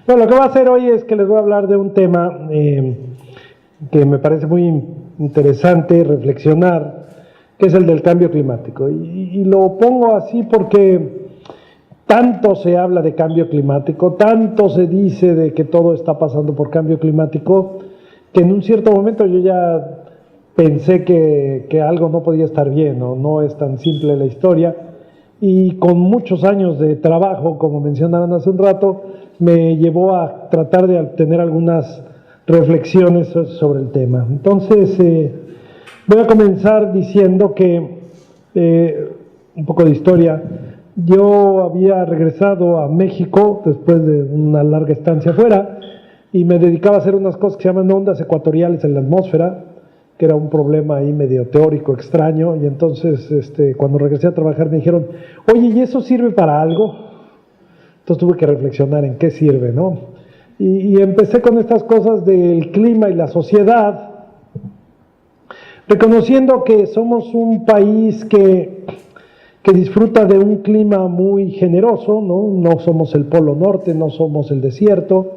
Bueno, lo que voy a hacer hoy es que les voy a hablar de un tema que me parece muy interesante reflexionar, que es el del cambio climático. Y lo pongo así porque tanto se habla de cambio climático, tanto se dice de que todo está pasando por cambio climático, que en un cierto momento yo ya pensé que algo no podía estar bien, o no es tan simple la historia. Y con muchos años de trabajo, como mencionaron hace un rato, me llevó a tratar de tener algunas reflexiones sobre el tema. Entonces, voy a comenzar diciendo que, un poco de historia, yo había regresado a México después de una larga estancia afuera y me dedicaba a hacer unas cosas que se llaman ondas ecuatoriales en la atmósfera, que era un problema ahí medio teórico, extraño, y entonces cuando regresé a trabajar me dijeron, oye, ¿y eso sirve para algo? Entonces tuve que reflexionar en qué sirve, ¿no? Y empecé con estas cosas del clima y la sociedad, reconociendo que somos un país que disfruta de un clima muy generoso, ¿no? No somos el Polo Norte, no somos el desierto,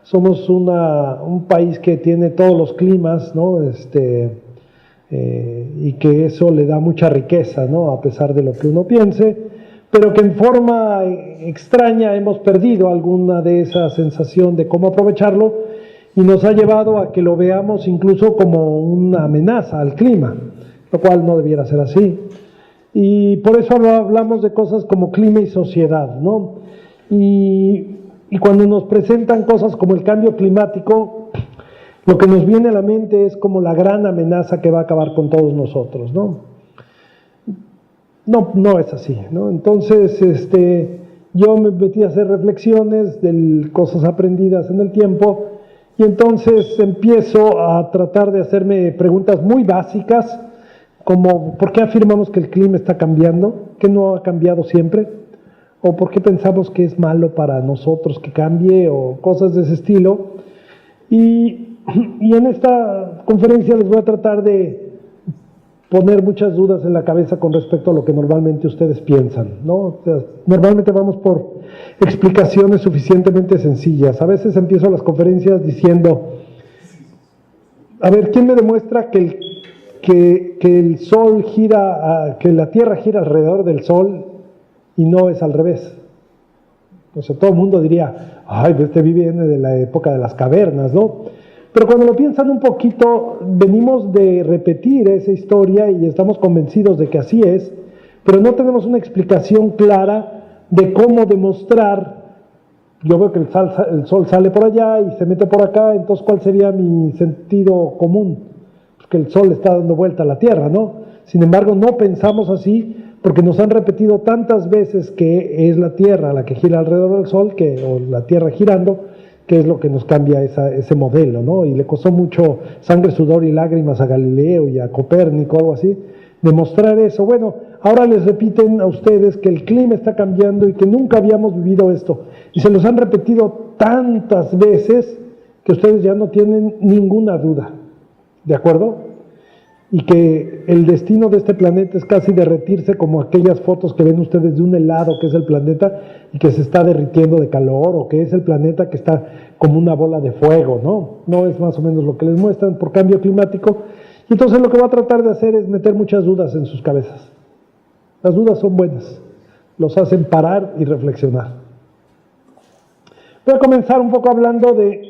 somos un país que tiene todos los climas, ¿no? Y que eso le da mucha riqueza, ¿no? A pesar de lo que uno piense, pero que en forma extraña hemos perdido alguna de esa sensación de cómo aprovecharlo y nos ha llevado a que lo veamos incluso como una amenaza al clima, lo cual no debiera ser así. Y por eso hablamos de cosas como clima y sociedad, ¿no? Y cuando nos presentan cosas como el cambio climático, lo que nos viene a la mente es como la gran amenaza que va a acabar con todos nosotros, ¿no? No es así, ¿no? Entonces, yo me metí a hacer reflexiones de cosas aprendidas en el tiempo y entonces empiezo a tratar de hacerme preguntas muy básicas, como ¿por qué afirmamos que el clima está cambiando? ¿Que no ha cambiado siempre? ¿O por qué pensamos que es malo para nosotros que cambie? O cosas de ese estilo. Y en esta conferencia les voy a tratar de poner muchas dudas en la cabeza con respecto a lo que normalmente ustedes piensan, ¿no? O sea, normalmente vamos por explicaciones suficientemente sencillas. A veces empiezo las conferencias diciendo, a ver, ¿quién me demuestra que el Sol gira, que la Tierra gira alrededor del Sol y no es al revés? O sea, todo el mundo diría, ay, este viene de la época de las cavernas, ¿no? Pero cuando lo piensan un poquito, venimos de repetir esa historia y estamos convencidos de que así es, pero no tenemos una explicación clara de cómo demostrar. Yo veo que el Sol sale por allá y se mete por acá, entonces ¿cuál sería mi sentido común? Que el Sol está dando vuelta a la Tierra, ¿no? Sin embargo, no pensamos así porque nos han repetido tantas veces que es la Tierra la que gira alrededor del Sol, o la Tierra girando, que es lo que nos cambia ese modelo, ¿no? Y le costó mucho sangre, sudor y lágrimas a Galileo y a Copérnico, algo así, demostrar eso. Bueno, ahora les repiten a ustedes que el clima está cambiando y que nunca habíamos vivido esto. Y se los han repetido tantas veces que ustedes ya no tienen ninguna duda. ¿De acuerdo? Y que el destino de este planeta es casi derretirse, como aquellas fotos que ven ustedes de un helado que es el planeta y que se está derritiendo de calor, o que es el planeta que está como una bola de fuego, ¿no? No es más o menos lo que les muestran por cambio climático. Y entonces lo que voy a tratar de hacer es meter muchas dudas en sus cabezas. Las dudas son buenas, los hacen parar y reflexionar. Voy a comenzar un poco hablando de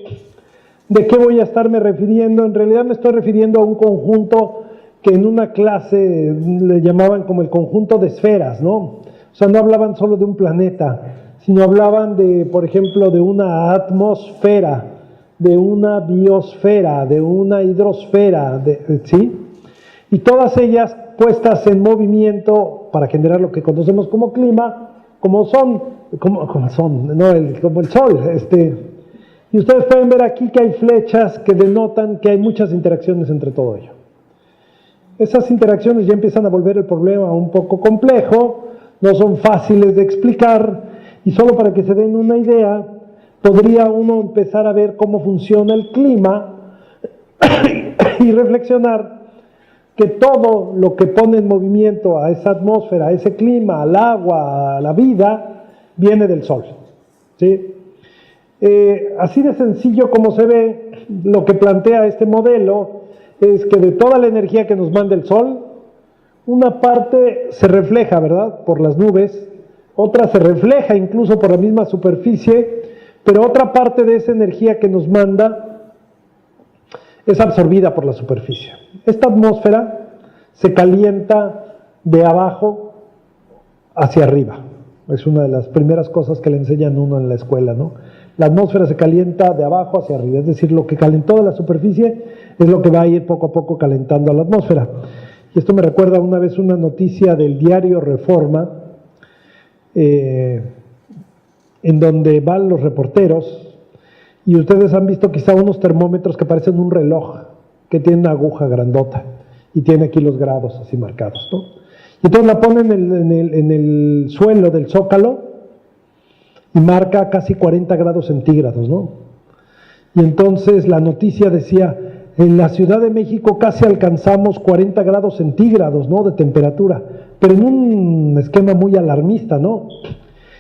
qué voy a estarme refiriendo. En realidad me estoy refiriendo a un conjunto que en una clase le llamaban como el conjunto de esferas, ¿no? O sea, no hablaban solo de un planeta, sino hablaban de, por ejemplo, de una atmósfera, de una biosfera, de una hidrosfera, ¿sí? Y todas ellas puestas en movimiento para generar lo que conocemos como clima, como son, ¿no? Como el Sol, Y ustedes pueden ver aquí que hay flechas que denotan que hay muchas interacciones entre todo ello. Esas interacciones ya empiezan a volver el problema un poco complejo, no son fáciles de explicar, y solo para que se den una idea, podría uno empezar a ver cómo funciona el clima y reflexionar que todo lo que pone en movimiento a esa atmósfera, a ese clima, al agua, a la vida, viene del Sol, ¿sí? Así de sencillo como se ve, lo que plantea este modelo es que de toda la energía que nos manda el Sol, una parte se refleja, ¿verdad?, por las nubes, otra se refleja incluso por la misma superficie, pero otra parte de esa energía que nos manda es absorbida por la superficie. Esta atmósfera se calienta de abajo hacia arriba. Es una de las primeras cosas que le enseñan a uno en la escuela, ¿no? La atmósfera se calienta de abajo hacia arriba, es decir, lo que calentó de la superficie es lo que va a ir poco a poco calentando a la atmósfera. Y esto me recuerda una vez una noticia del diario Reforma, en donde van los reporteros, y ustedes han visto quizá unos termómetros que parecen un reloj, que tiene una aguja grandota, y tiene aquí los grados así marcados, ¿no? Y entonces la ponen en el suelo del Zócalo, y marca casi 40 grados centígrados, ¿no? Y entonces la noticia decía, en la Ciudad de México casi alcanzamos 40 grados centígrados, ¿no?, de temperatura, pero en un esquema muy alarmista, ¿no?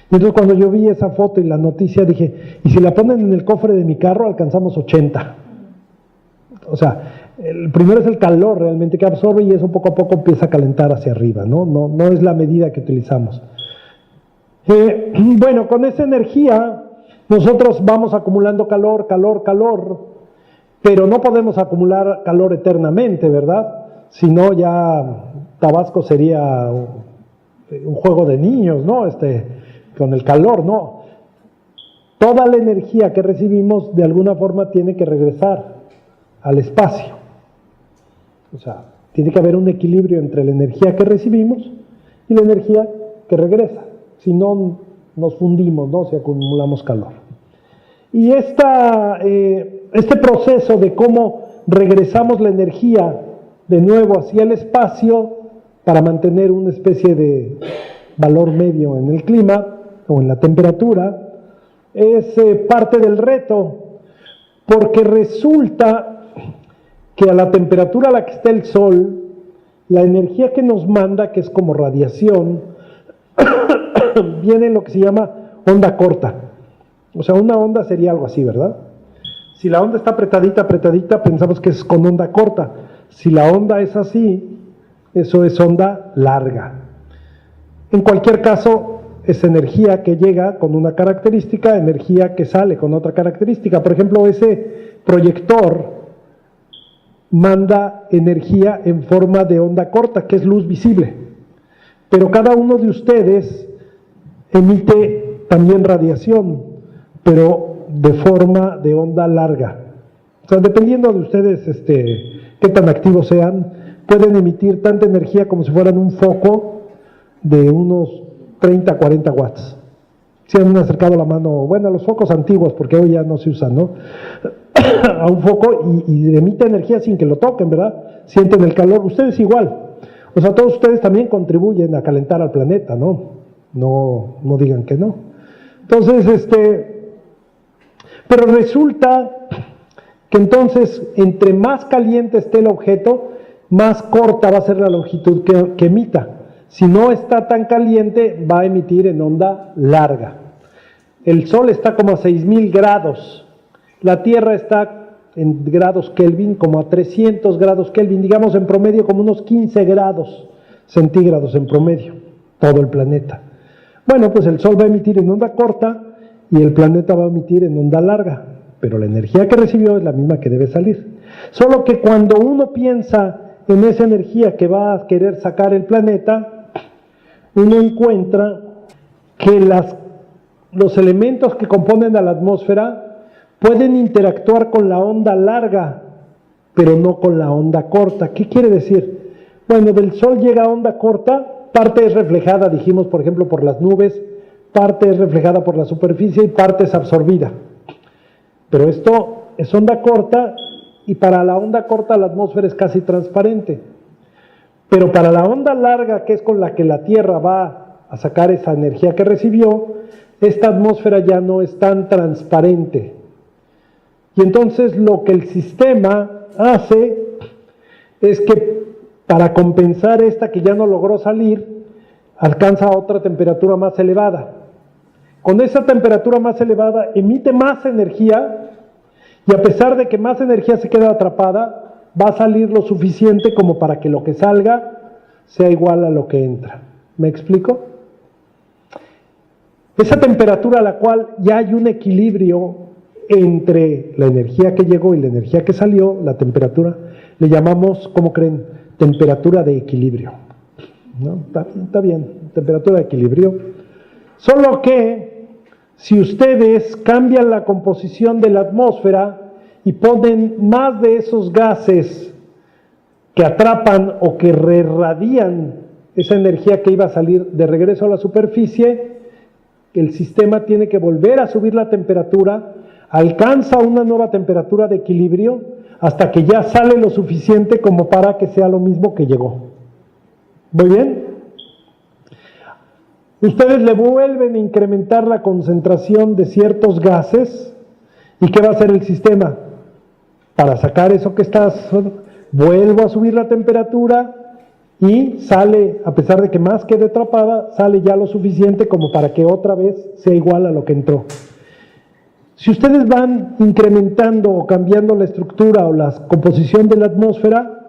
Y entonces cuando yo vi esa foto y la noticia dije, y si la ponen en el cofre de mi carro alcanzamos 80. O sea, el primero es el calor realmente que absorbe y eso poco a poco empieza a calentar hacia arriba, ¿no? No es la medida que utilizamos. Bueno, con esa energía nosotros vamos acumulando calor, pero no podemos acumular calor eternamente, ¿verdad? Si no, ya Tabasco sería un juego de niños, ¿no? Con el calor, ¿no? Toda la energía que recibimos de alguna forma tiene que regresar al espacio. O sea, tiene que haber un equilibrio entre la energía que recibimos y la energía que regresa. Si no, nos fundimos, ¿no?, si acumulamos calor. Y este proceso de cómo regresamos la energía de nuevo hacia el espacio para mantener una especie de valor medio en el clima o en la temperatura es parte del reto, porque resulta que a la temperatura a la que está el Sol, la energía que nos manda, que es como radiación, viene en lo que se llama onda corta. O sea, una onda sería algo así, ¿verdad? Si la onda está apretadita, pensamos que es con onda corta. Si la onda es así, eso es onda larga. En cualquier caso, es energía que llega con una característica, energía que sale con otra característica. Por ejemplo, ese proyector manda energía en forma de onda corta, que es luz visible. Pero cada uno de ustedes emite también radiación, pero de forma de onda larga. O sea, dependiendo de ustedes qué tan activos sean, pueden emitir tanta energía como si fueran un foco de unos 30 a 40 watts. Si han acercado la mano, bueno, a los focos antiguos, porque hoy ya no se usan, ¿no? A un foco y emite energía sin que lo toquen, ¿verdad? Sienten el calor, ustedes igual. O sea, todos ustedes también contribuyen a calentar al planeta, ¿no? No digan que no. Entonces, pero resulta que entonces, entre más caliente esté el objeto, más corta va a ser la longitud que emita. Si no está tan caliente, va a emitir en onda larga. El Sol está como a 6000 grados. La Tierra está en grados Kelvin, como a 300 grados Kelvin, digamos en promedio como unos 15 grados centígrados en promedio, todo el planeta. Bueno, pues el Sol va a emitir en onda corta y el planeta va a emitir en onda larga, pero la energía que recibió es la misma que debe salir. Solo que cuando uno piensa en esa energía que va a querer sacar el planeta, uno encuentra que los elementos que componen a la atmósfera pueden interactuar con la onda larga, pero no con la onda corta. ¿Qué quiere decir? Bueno, del Sol llega onda corta, parte es reflejada, dijimos, por ejemplo, por las nubes, parte es reflejada por la superficie y parte es absorbida. Pero esto es onda corta y para la onda corta la atmósfera es casi transparente. Pero para la onda larga, que es con la que la Tierra va a sacar esa energía que recibió, esta atmósfera ya no es tan transparente. Y entonces lo que el sistema hace es que para compensar esta que ya no logró salir, alcanza otra temperatura más elevada. con esa temperatura más elevada emite más energía, y a pesar de que más energía se queda atrapada, va a salir lo suficiente como para que lo que salga sea igual a lo que entra. ¿Me explico? Esa temperatura a la cual ya hay un equilibrio entre la energía que llegó y la energía que salió, la temperatura, le llamamos, ¿cómo creen? Temperatura de equilibrio. ¿No? Está bien, temperatura de equilibrio. Solo que si ustedes cambian la composición de la atmósfera y ponen más de esos gases que atrapan o que irradian esa energía que iba a salir de regreso a la superficie, el sistema tiene que volver a subir la temperatura, alcanza una nueva temperatura de equilibrio hasta que ya sale lo suficiente como para que sea lo mismo que llegó. ¿Muy bien? Ustedes le vuelven a incrementar la concentración de ciertos gases, ¿y qué va a hacer el sistema? Para sacar eso que estás, vuelvo a subir la temperatura y sale, a pesar de que más quede atrapada, sale ya lo suficiente como para que otra vez sea igual a lo que entró. Si ustedes van incrementando o cambiando la estructura o la composición de la atmósfera,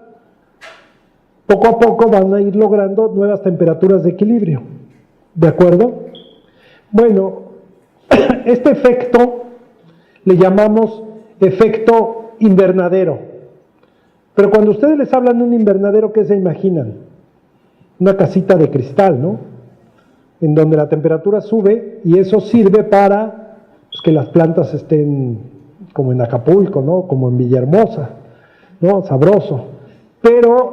poco a poco van a ir logrando nuevas temperaturas de equilibrio. ¿De acuerdo? Bueno, este efecto le llamamos efecto invernadero. Pero cuando ustedes les hablan de un invernadero, ¿qué se imaginan? Una casita de cristal, ¿no? En donde la temperatura sube y eso sirve para que las plantas estén como en Acapulco, ¿no? Como en Villahermosa, ¿no? Sabroso. Pero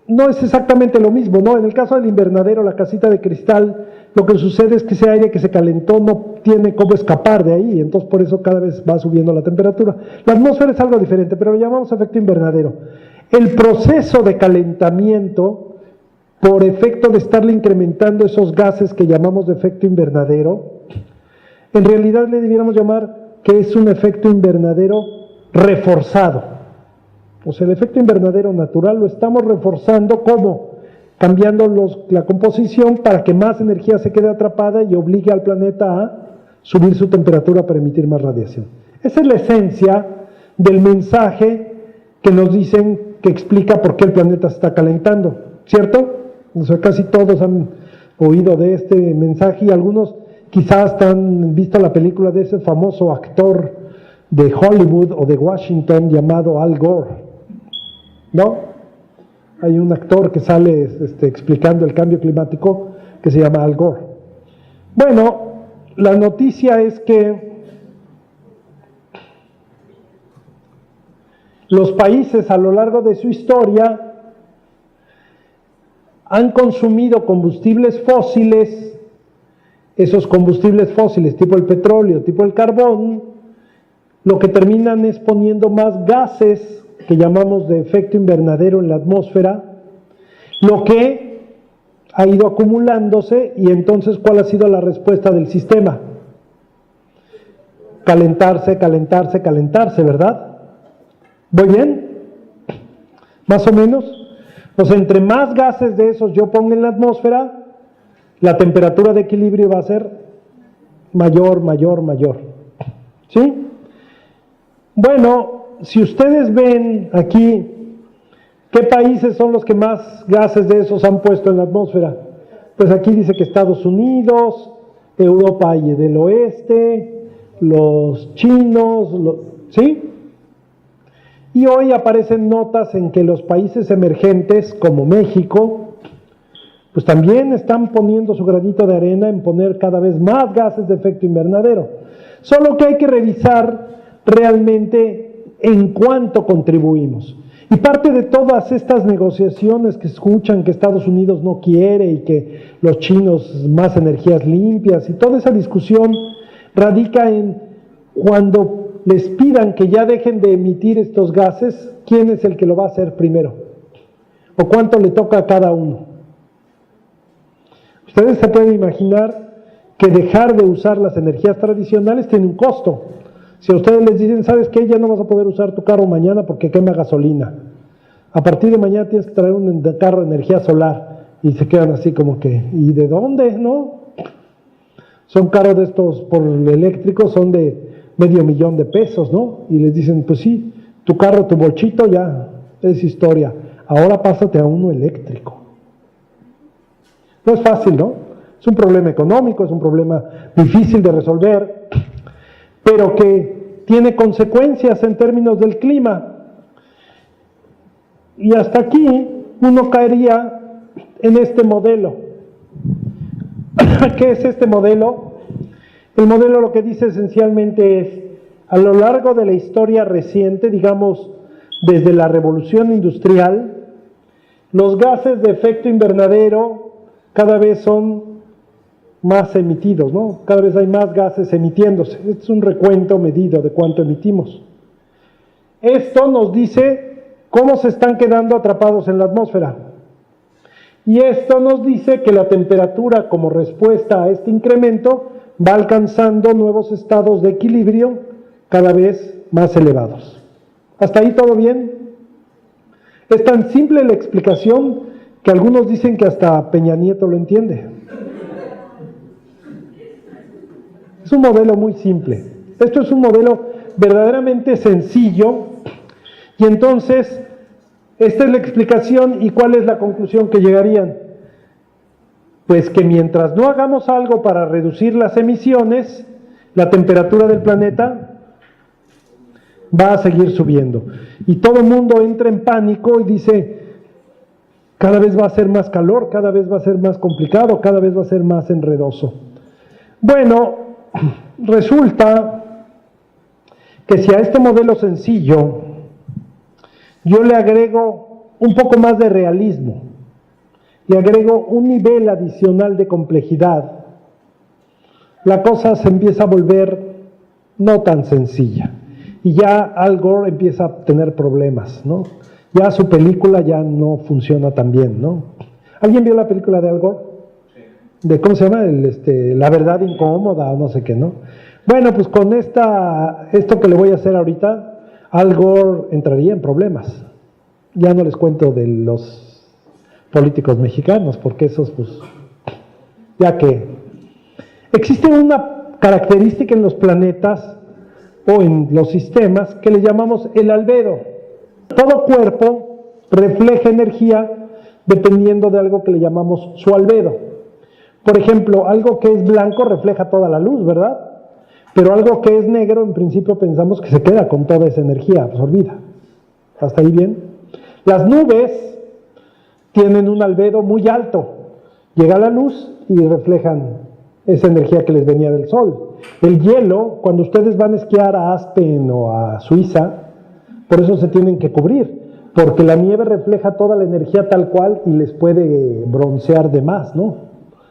no es exactamente lo mismo, ¿no? En el caso del invernadero, la casita de cristal, lo que sucede es que ese aire que se calentó no tiene cómo escapar de ahí, entonces por eso cada vez va subiendo la temperatura. La atmósfera es algo diferente, pero lo llamamos efecto invernadero. El proceso de calentamiento, por efecto de estarle incrementando esos gases que llamamos de efecto invernadero, en realidad le debiéramos llamar que es un efecto invernadero reforzado. O sea, el efecto invernadero natural lo estamos reforzando, ¿cómo? Cambiando la composición para que más energía se quede atrapada y obligue al planeta a subir su temperatura para emitir más radiación. Esa es la esencia del mensaje que nos dicen que explica por qué el planeta se está calentando, ¿cierto? O sea, casi todos han oído de este mensaje y algunos quizás han visto la película de ese famoso actor de Hollywood o de Washington llamado Al Gore, ¿no? Hay un actor que sale explicando el cambio climático que se llama Al Gore. Bueno, la noticia es que los países a lo largo de su historia han consumido combustibles fósiles, esos combustibles fósiles tipo el petróleo, tipo el carbón, lo que terminan es poniendo más gases que llamamos de efecto invernadero en la atmósfera, lo que ha ido acumulándose y entonces ¿cuál ha sido la respuesta del sistema? Calentarse, calentarse, calentarse, ¿verdad? ¿Voy bien? ¿Más o menos? Pues entre más gases de esos yo ponga en la atmósfera, la temperatura de equilibrio va a ser mayor, mayor, mayor. ¿Sí? Bueno, si ustedes ven aquí, ¿qué países son los que más gases de esos han puesto en la atmósfera? Pues aquí dice que Estados Unidos, Europa y del Oeste, los chinos, ¿sí? Y hoy aparecen notas en que los países emergentes, como México, pues también están poniendo su granito de arena en poner cada vez más gases de efecto invernadero. Solo que hay que revisar realmente en cuánto contribuimos. Y parte de todas estas negociaciones que escuchan que Estados Unidos no quiere y que los chinos más energías limpias y toda esa discusión radica en cuando les pidan que ya dejen de emitir estos gases, ¿quién es el que lo va a hacer primero? ¿O cuánto le toca a cada uno? Ustedes se pueden imaginar que dejar de usar las energías tradicionales tiene un costo. Si a ustedes les dicen, ¿sabes qué? Ya no vas a poder usar tu carro mañana porque quema gasolina. A partir de mañana tienes que traer un carro de energía solar. Y se quedan así como que, ¿y de dónde? ¿No? O son caros de estos por eléctricos, son de $500,000, ¿no? Y les dicen, pues sí, tu carro, tu bochito ya es historia, ahora pásate a uno eléctrico. No es fácil, ¿no? Es un problema económico, es un problema difícil de resolver, pero que tiene consecuencias en términos del clima. Y hasta aquí uno caería en este modelo. ¿Qué es este modelo? El modelo lo que dice esencialmente es, a lo largo de la historia reciente, digamos, desde la revolución industrial, los gases de efecto invernadero cada vez son más emitidos, ¿no? Cada vez hay más gases emitiéndose. Este es un recuento medido de cuánto emitimos. Esto nos dice cómo se están quedando atrapados en la atmósfera. Y esto nos dice que la temperatura, como respuesta a este incremento, va alcanzando nuevos estados de equilibrio cada vez más elevados. ¿Hasta ahí todo bien? Es tan simple la explicación que algunos dicen que hasta Peña Nieto lo entiende. Es un modelo muy simple. Esto es un modelo verdaderamente sencillo. Y entonces, esta es la explicación. ¿Y cuál es la conclusión que llegarían? Pues que mientras no hagamos algo para reducir las emisiones, la temperatura del planeta va a seguir subiendo. Y todo el mundo entra en pánico y dice, cada vez va a ser más calor, cada vez va a ser más complicado, cada vez va a ser más enredoso. Bueno, resulta que si a este modelo sencillo yo le agrego un poco más de realismo, le agrego un nivel adicional de complejidad, la cosa se empieza a volver no tan sencilla. Y ya Al Gore empieza a tener problemas, ¿no? Ya su película ya no funciona tan bien, ¿no? ¿Alguien vio la película de Al Gore? Sí. De, ¿cómo se llama? La verdad incómoda o no sé qué, ¿no? Bueno, pues con esto que le voy a hacer ahorita, Al Gore entraría en problemas. Ya no les cuento de los políticos mexicanos, porque esos, pues, ya que existe una característica en los planetas o en los sistemas que le llamamos el albedo. Todo cuerpo refleja energía dependiendo de algo que le llamamos su albedo. Por ejemplo, algo que es blanco refleja toda la luz, ¿verdad? Pero algo que es negro, en principio pensamos que se queda con toda esa energía absorbida. ¿Hasta ahí bien? Las nubes tienen un albedo muy alto. Llega la luz y reflejan esa energía que les venía del sol. El hielo, cuando ustedes van a esquiar a Aspen o a Suiza, por eso se tienen que cubrir, porque la nieve refleja toda la energía tal cual y les puede broncear de más, ¿no?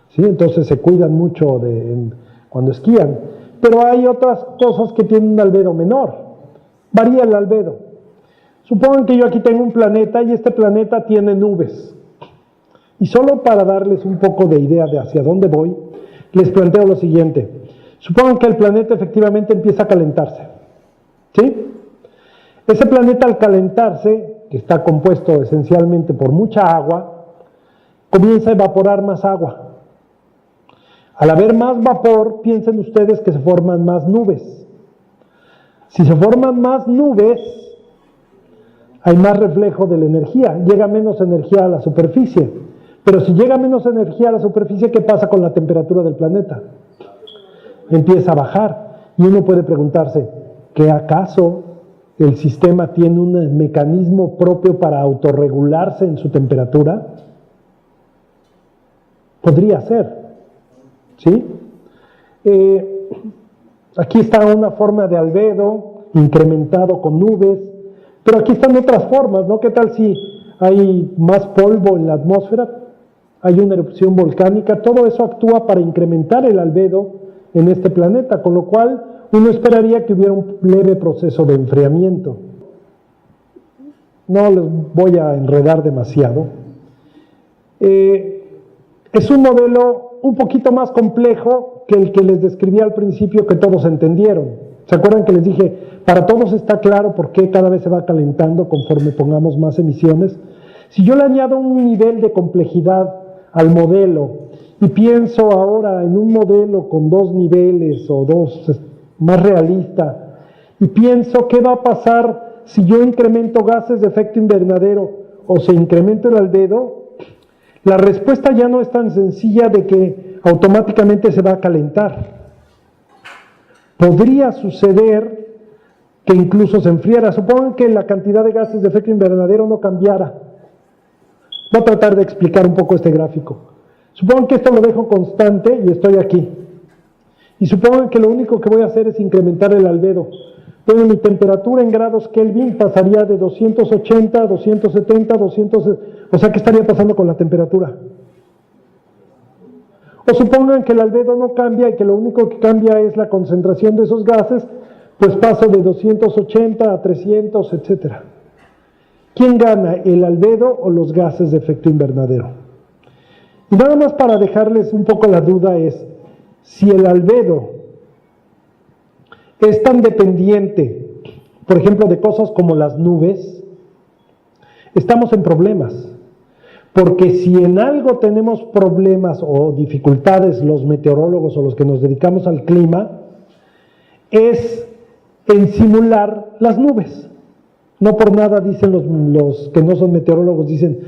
¿Sí? Entonces se cuidan mucho cuando esquían. Pero hay otras cosas que tienen un albedo menor. Varía el albedo. Supongan que yo aquí tengo un planeta y este planeta tiene nubes. Y solo para darles un poco de idea de hacia dónde voy, les planteo lo siguiente. Supongan que el planeta efectivamente empieza a calentarse. ¿Sí? Ese planeta al calentarse, que está compuesto esencialmente por mucha agua, comienza a evaporar más agua. Al haber más vapor, piensen ustedes que se forman más nubes. Si se forman más nubes, hay más reflejo de la energía, llega menos energía a la superficie. Pero si llega menos energía a la superficie, ¿qué pasa con la temperatura del planeta? Empieza a bajar. Y uno puede preguntarse, ¿qué acaso el sistema tiene un mecanismo propio para autorregularse en su temperatura? Podría ser, ¿sí? Aquí está una forma de albedo incrementado con nubes, pero aquí están otras formas, ¿no? ¿Qué tal si hay más polvo en la atmósfera? Hay una erupción volcánica, todo eso actúa para incrementar el albedo en este planeta, con lo cual uno esperaría que hubiera un leve proceso de enfriamiento. No les voy a enredar demasiado. Es un modelo un poquito más complejo que el que les describí al principio, que todos entendieron. ¿Se acuerdan que les dije, para todos está claro por qué cada vez se va calentando conforme pongamos más emisiones? Si yo le añado un nivel de complejidad al modelo y pienso ahora en un modelo con 2 niveles o 2 más realista, y pienso qué va a pasar si yo incremento gases de efecto invernadero o se incrementa el albedo, la respuesta ya no es tan sencilla de que automáticamente se va a calentar. Podría suceder que incluso se enfriara. Supongan que la cantidad de gases de efecto invernadero no cambiara. Voy a tratar de explicar un poco este gráfico. Supongan que esto lo dejo constante y estoy aquí. Y supongan que lo único que voy a hacer es incrementar el albedo. Bueno, mi temperatura en grados Kelvin pasaría de 280 a 270, 200, o sea, ¿qué estaría pasando con la temperatura? O supongan que el albedo no cambia y que lo único que cambia es la concentración de esos gases, pues paso de 280 a 300, etc. ¿Quién gana, el albedo o los gases de efecto invernadero? Y nada más para dejarles un poco la duda es, si el albedo es tan dependiente, por ejemplo, de cosas como las nubes, estamos en problemas. Porque si en algo tenemos problemas o dificultades los meteorólogos o los que nos dedicamos al clima, es en simular las nubes. No por nada dicen los que no son meteorólogos, dicen,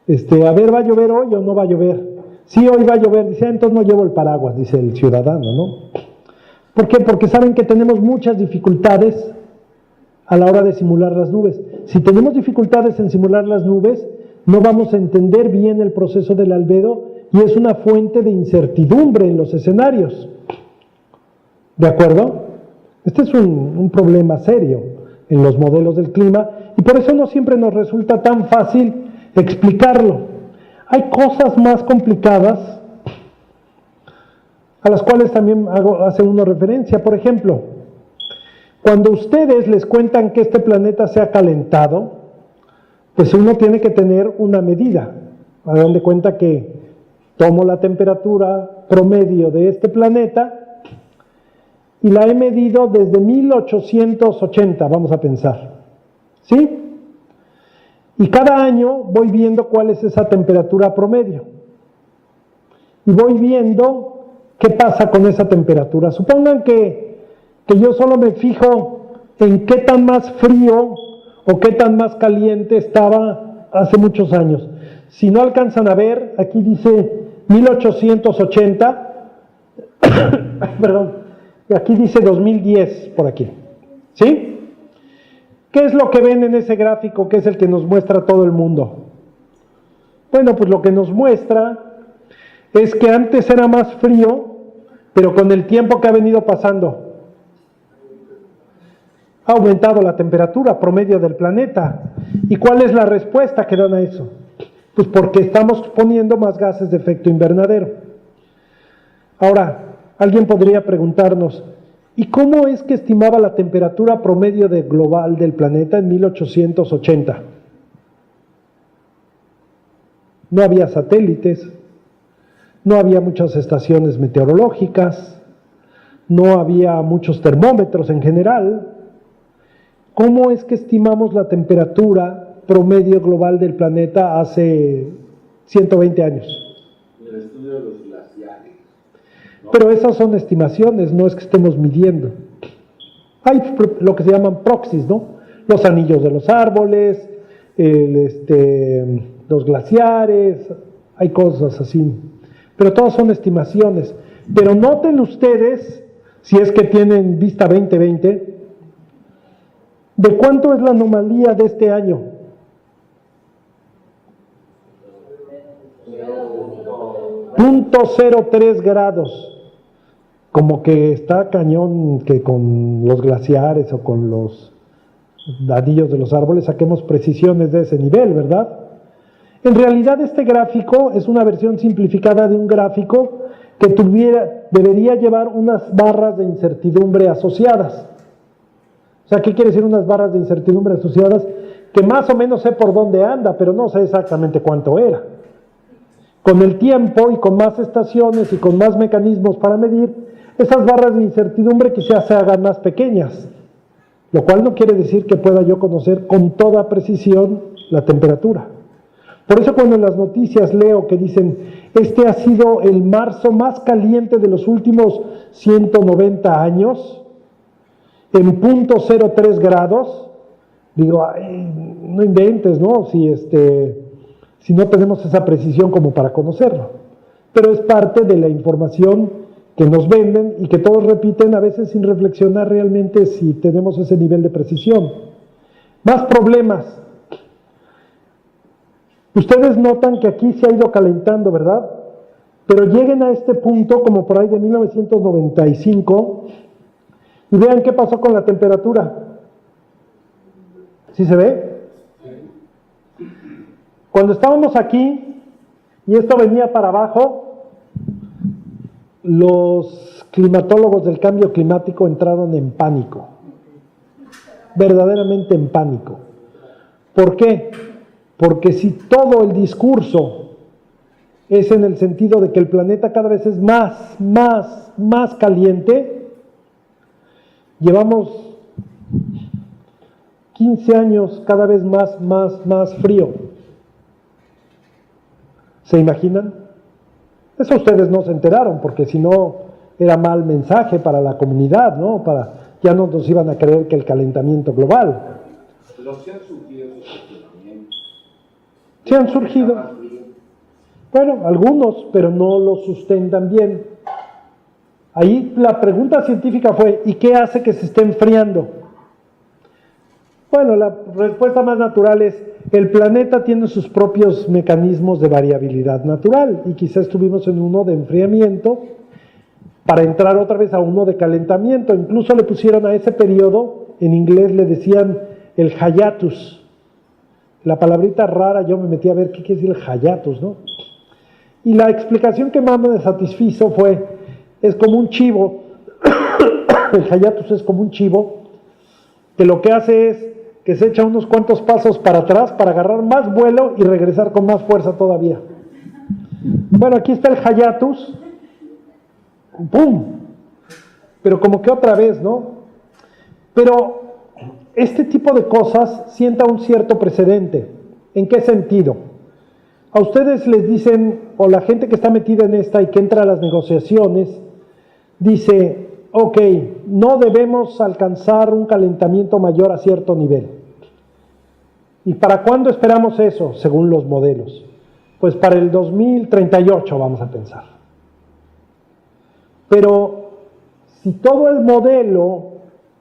a ver, ¿va a llover hoy o no va a llover? Sí, hoy va a llover. Dice, entonces no llevo el paraguas, dice el ciudadano, ¿no? ¿Por qué? Porque saben que tenemos muchas dificultades a la hora de simular las nubes. Si tenemos dificultades en simular las nubes, no vamos a entender bien el proceso del albedo y es una fuente de incertidumbre en los escenarios. ¿De acuerdo? Este es un problema serio en los modelos del clima y por eso no siempre nos resulta tan fácil explicarlo. Hay cosas más complicadas a las cuales también hace uno referencia. Por ejemplo, cuando ustedes les cuentan que este planeta se ha calentado, pues uno tiene que tener una medida. Hagan de cuenta que tomo la temperatura promedio de este planeta y la he medido desde 1880, vamos a pensar. ¿Sí? Y cada año voy viendo cuál es esa temperatura promedio. Y voy viendo qué pasa con esa temperatura. Supongan que yo solo me fijo en qué tan más frío o qué tan más caliente estaba hace muchos años. Si no alcanzan a ver, aquí dice 1880, perdón, y aquí dice 2010 por aquí, ¿sí? ¿Qué es lo que ven en ese gráfico que es el que nos muestra todo el mundo? Bueno, pues lo que nos muestra es que antes era más frío, pero con el tiempo que ha venido pasando, ha aumentado la temperatura promedio del planeta. ¿Y cuál es la respuesta que dan a eso? Pues porque estamos poniendo más gases de efecto invernadero. Ahora, alguien podría preguntarnos, ¿y cómo es que estimaba la temperatura promedio global del planeta en 1880? No había satélites, no había muchas estaciones meteorológicas, no había muchos termómetros en general. ¿Cómo es que estimamos la temperatura promedio global del planeta hace 120 años? El estudio de los glaciares, ¿no? Pero esas son estimaciones, no es que estemos midiendo. Hay lo que se llaman proxies, ¿no? Los anillos de los árboles, los glaciares, hay cosas así. Pero todas son estimaciones. Pero noten ustedes, si es que tienen vista 2020, ¿de cuánto es la anomalía de este año? 0.03 grados. Como que está cañón que con los glaciares o con los anillos de los árboles saquemos precisiones de ese nivel, ¿verdad? En realidad este gráfico es una versión simplificada de un gráfico que debería llevar unas barras de incertidumbre asociadas. O sea, ¿qué quiere decir unas barras de incertidumbre asociadas? Que más o menos sé por dónde anda, pero no sé exactamente cuánto era. Con el tiempo y con más estaciones y con más mecanismos para medir, esas barras de incertidumbre quizás se hagan más pequeñas, lo cual no quiere decir que pueda yo conocer con toda precisión la temperatura. Por eso cuando en las noticias leo que dicen, este ha sido el marzo más caliente de los últimos 190 años, en 0.03 grados, digo, ay, no inventes, ¿no? Si no tenemos esa precisión como para conocerlo. Pero es parte de la información que nos venden y que todos repiten a veces sin reflexionar realmente si tenemos ese nivel de precisión. Más problemas. Ustedes notan que aquí se ha ido calentando, ¿verdad? Pero lleguen a este punto como por ahí de 1995 y vean qué pasó con la temperatura. ¿Sí se ve? Cuando estábamos aquí y esto venía para abajo, los climatólogos del cambio climático entraron en pánico, verdaderamente en pánico. ¿Por qué? Porque si todo el discurso es en el sentido de que el planeta cada vez es más caliente, llevamos 15 años cada vez más frío. ¿Se imaginan? Eso ustedes no se enteraron, porque si no era mal mensaje para la comunidad, ¿no? Ya no nos iban a creer que el calentamiento global. Pero sí han surgido esos cuestionamientos. Sí han surgido. Bueno, algunos, pero no lo sustentan bien. Ahí la pregunta científica fue, ¿y qué hace que se esté enfriando? Bueno, la respuesta más natural es, el planeta tiene sus propios mecanismos de variabilidad natural y quizás estuvimos en uno de enfriamiento para entrar otra vez a uno de calentamiento. Incluso le pusieron a ese periodo, en inglés le decían el hiatus. La palabrita rara, yo me metí a ver qué quiere decir el hiatus, ¿no? Y la explicación que más me satisfizo fue, es como un chivo, el hiatus es como un chivo, que lo que hace es que se echa unos cuantos pasos para atrás para agarrar más vuelo y regresar con más fuerza todavía. Bueno, aquí está el hiatus, ¡pum! Pero como que otra vez, ¿no? Pero este tipo de cosas sienta un cierto precedente. ¿En qué sentido? A ustedes les dicen, o la gente que está metida en esta y que entra a las negociaciones, dice, ok, no debemos alcanzar un calentamiento mayor a cierto nivel. ¿Y para cuándo esperamos eso, según los modelos? Pues para el 2038 vamos a pensar. Pero si todo el modelo,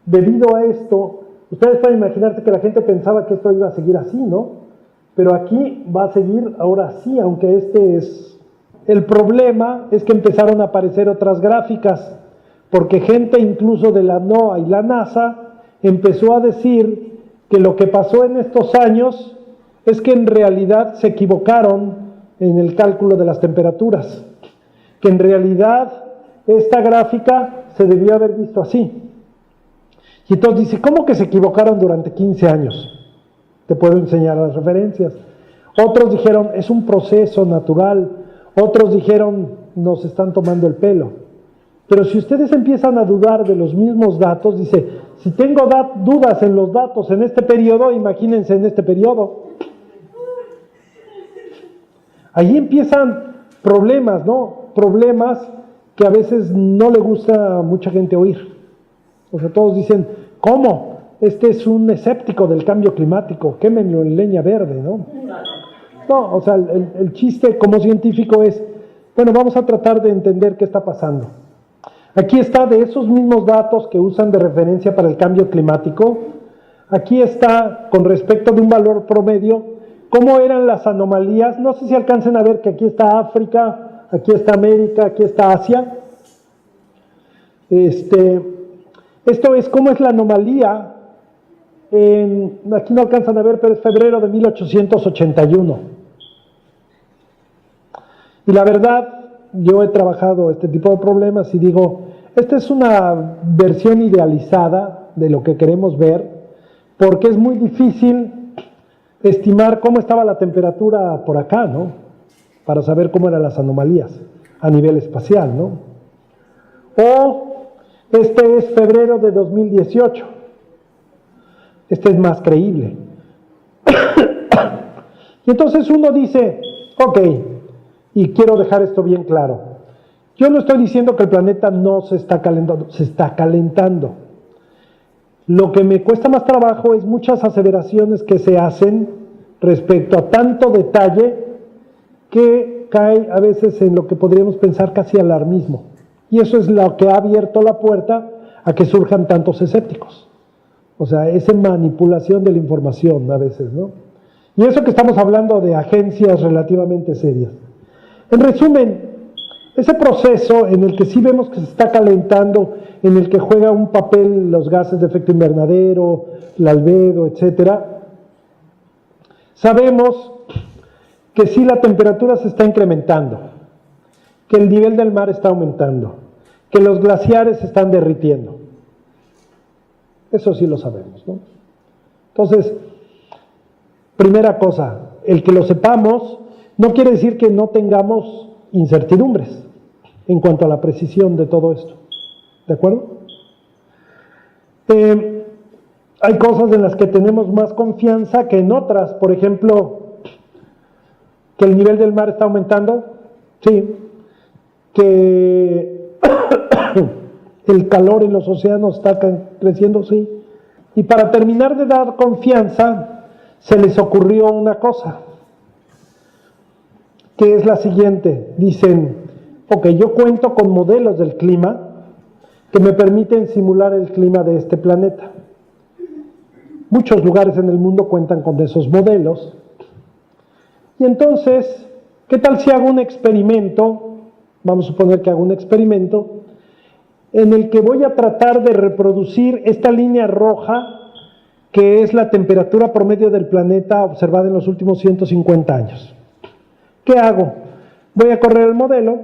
debido a esto, ustedes pueden imaginarse que la gente pensaba que esto iba a seguir así, ¿no? Pero aquí va a seguir ahora sí, aunque este es... El problema es que empezaron a aparecer otras gráficas, porque gente incluso de la NOAA y la NASA empezó a decir que lo que pasó en estos años es que en realidad se equivocaron en el cálculo de las temperaturas, que en realidad esta gráfica se debió haber visto así. Y entonces dice, ¿cómo que se equivocaron durante 15 años? Te puedo enseñar las referencias. Otros dijeron, es un proceso natural. Otros dijeron, nos están tomando el pelo. Pero si ustedes empiezan a dudar de los mismos datos, dice, si tengo dudas en los datos en este periodo, imagínense en este periodo. Ahí empiezan problemas, ¿no? Problemas que a veces no le gusta a mucha gente oír. O sea, todos dicen, ¿cómo? Este es un escéptico del cambio climático, quémenlo en leña verde, ¿no? No, o sea, el chiste como científico es, bueno, vamos a tratar de entender qué está pasando. Aquí está de esos mismos datos que usan de referencia para el cambio climático. Aquí está, con respecto de un valor promedio, cómo eran las anomalías. No sé si alcancen a ver que aquí está África, aquí está América, aquí está Asia. Esto es cómo es la anomalía. Aquí no alcanzan a ver, pero es febrero de 1881. Y la verdad, yo he trabajado este tipo de problemas y digo, esta es una versión idealizada de lo que queremos ver, porque es muy difícil estimar cómo estaba la temperatura por acá, ¿no? Para saber cómo eran las anomalías a nivel espacial, ¿no? O este es febrero de 2018. Este es más creíble. Y entonces uno dice, ok, y quiero dejar esto bien claro, yo no estoy diciendo que el planeta no se está calentando, se está calentando. Lo que me cuesta más trabajo es muchas aseveraciones que se hacen respecto a tanto detalle que cae a veces en lo que podríamos pensar casi alarmismo. Y eso es lo que ha abierto la puerta a que surjan tantos escépticos. O sea, esa manipulación de la información a veces, ¿no? Y eso que estamos hablando de agencias relativamente serias. En resumen, ese proceso en el que sí vemos que se está calentando, en el que juega un papel los gases de efecto invernadero, el albedo, etcétera, sabemos que sí la temperatura se está incrementando, que el nivel del mar está aumentando, que los glaciares se están derritiendo. Eso sí lo sabemos, ¿no? Entonces, primera cosa, el que lo sepamos no quiere decir que no tengamos incertidumbres en cuanto a la precisión de todo esto. ¿De acuerdo? Hay cosas en las que tenemos más confianza que en otras. Por ejemplo, que el nivel del mar está aumentando, sí. Que el calor en los océanos está creciendo, sí. Y para terminar de dar confianza, se les ocurrió una cosa, que es la siguiente. Dicen, ok, yo cuento con modelos del clima que me permiten simular el clima de este planeta. Muchos lugares en el mundo cuentan con esos modelos. Y entonces, ¿qué tal si hago un experimento? Vamos a suponer que hago un experimento en el que voy a tratar de reproducir esta línea roja, que es la temperatura promedio del planeta observada en los últimos 150 años. ¿Qué hago? Voy a correr el modelo,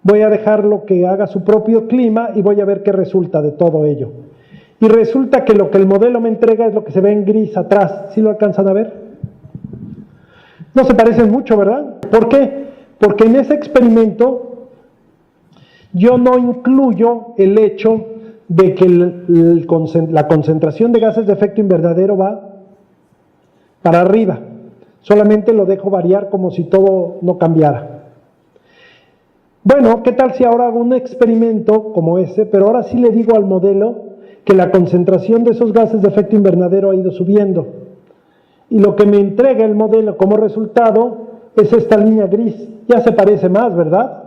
voy a dejarlo que haga su propio clima y voy a ver qué resulta de todo ello. Y resulta que lo que el modelo me entrega es lo que se ve en gris atrás. ¿Sí lo alcanzan a ver? No se parecen mucho, ¿verdad? ¿Por qué? Porque en ese experimento yo no incluyo el hecho de que la concentración de gases de efecto invernadero va para arriba. Solamente lo dejo variar como si todo no cambiara. Bueno, ¿qué tal si ahora hago un experimento como ese, pero ahora sí le digo al modelo que la concentración de esos gases de efecto invernadero ha ido subiendo? Y lo que me entrega el modelo como resultado es esta línea gris. Ya se parece más, ¿verdad?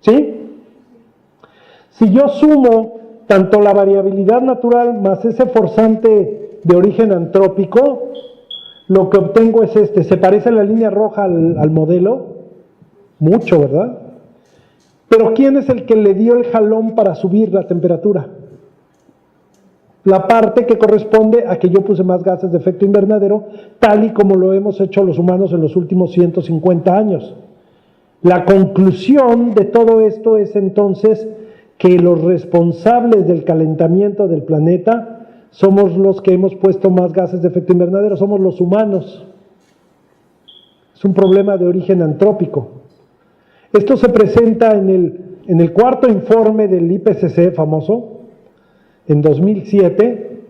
¿Sí? Si yo sumo tanto la variabilidad natural más ese forzante de origen antrópico, lo que obtengo es este. ¿Se parece la línea roja al modelo? Mucho, ¿verdad? Pero ¿quién es el que le dio el jalón para subir la temperatura? La parte que corresponde a que yo puse más gases de efecto invernadero, tal y como lo hemos hecho los humanos en los últimos 150 años. La conclusión de todo esto es entonces que los responsables del calentamiento del planeta somos los que hemos puesto más gases de efecto invernadero, somos los humanos. Es un problema de origen antrópico. Esto se presenta en el cuarto informe del IPCC famoso, en 2007,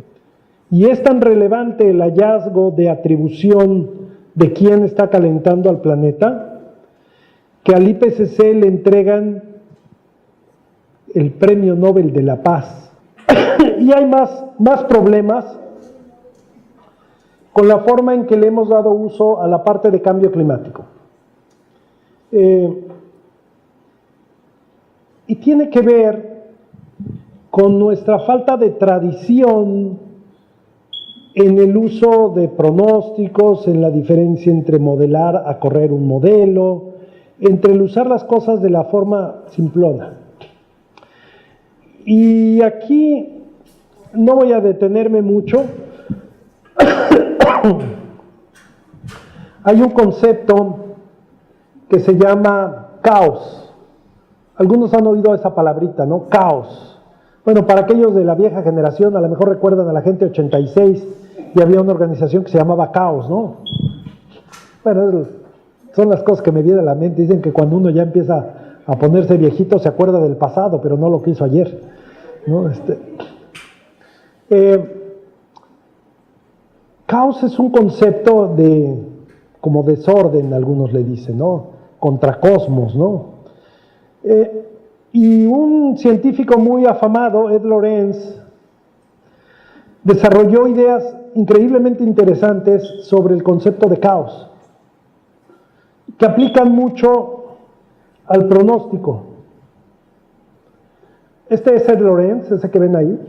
y es tan relevante el hallazgo de atribución de quién está calentando al planeta, que al IPCC le entregan el Premio Nobel de la Paz. Y hay más problemas con la forma en que le hemos dado uso a la parte de cambio climático. Y tiene que ver con nuestra falta de tradición en el uso de pronósticos, en la diferencia entre modelar a correr un modelo, entre el usar las cosas de la forma simplona. Y aquí no voy a detenerme mucho. Hay un concepto que se llama caos. Algunos han oído esa palabrita, ¿no? Caos. Bueno, para aquellos de la vieja generación, a lo mejor recuerdan a la gente 86 y había una organización que se llamaba Caos, ¿no? Bueno, son las cosas que me vienen a la mente. Dicen que cuando uno ya empieza a ponerse viejito se acuerda del pasado, pero no lo que hizo ayer, ¿no? Caos es un concepto como desorden, algunos le dicen, ¿no? Contracosmos, ¿no? Y un científico muy afamado, Ed Lorenz, desarrolló ideas increíblemente interesantes sobre el concepto de caos, que aplican mucho al pronóstico. Este es Ed Lorenz, ese que ven ahí.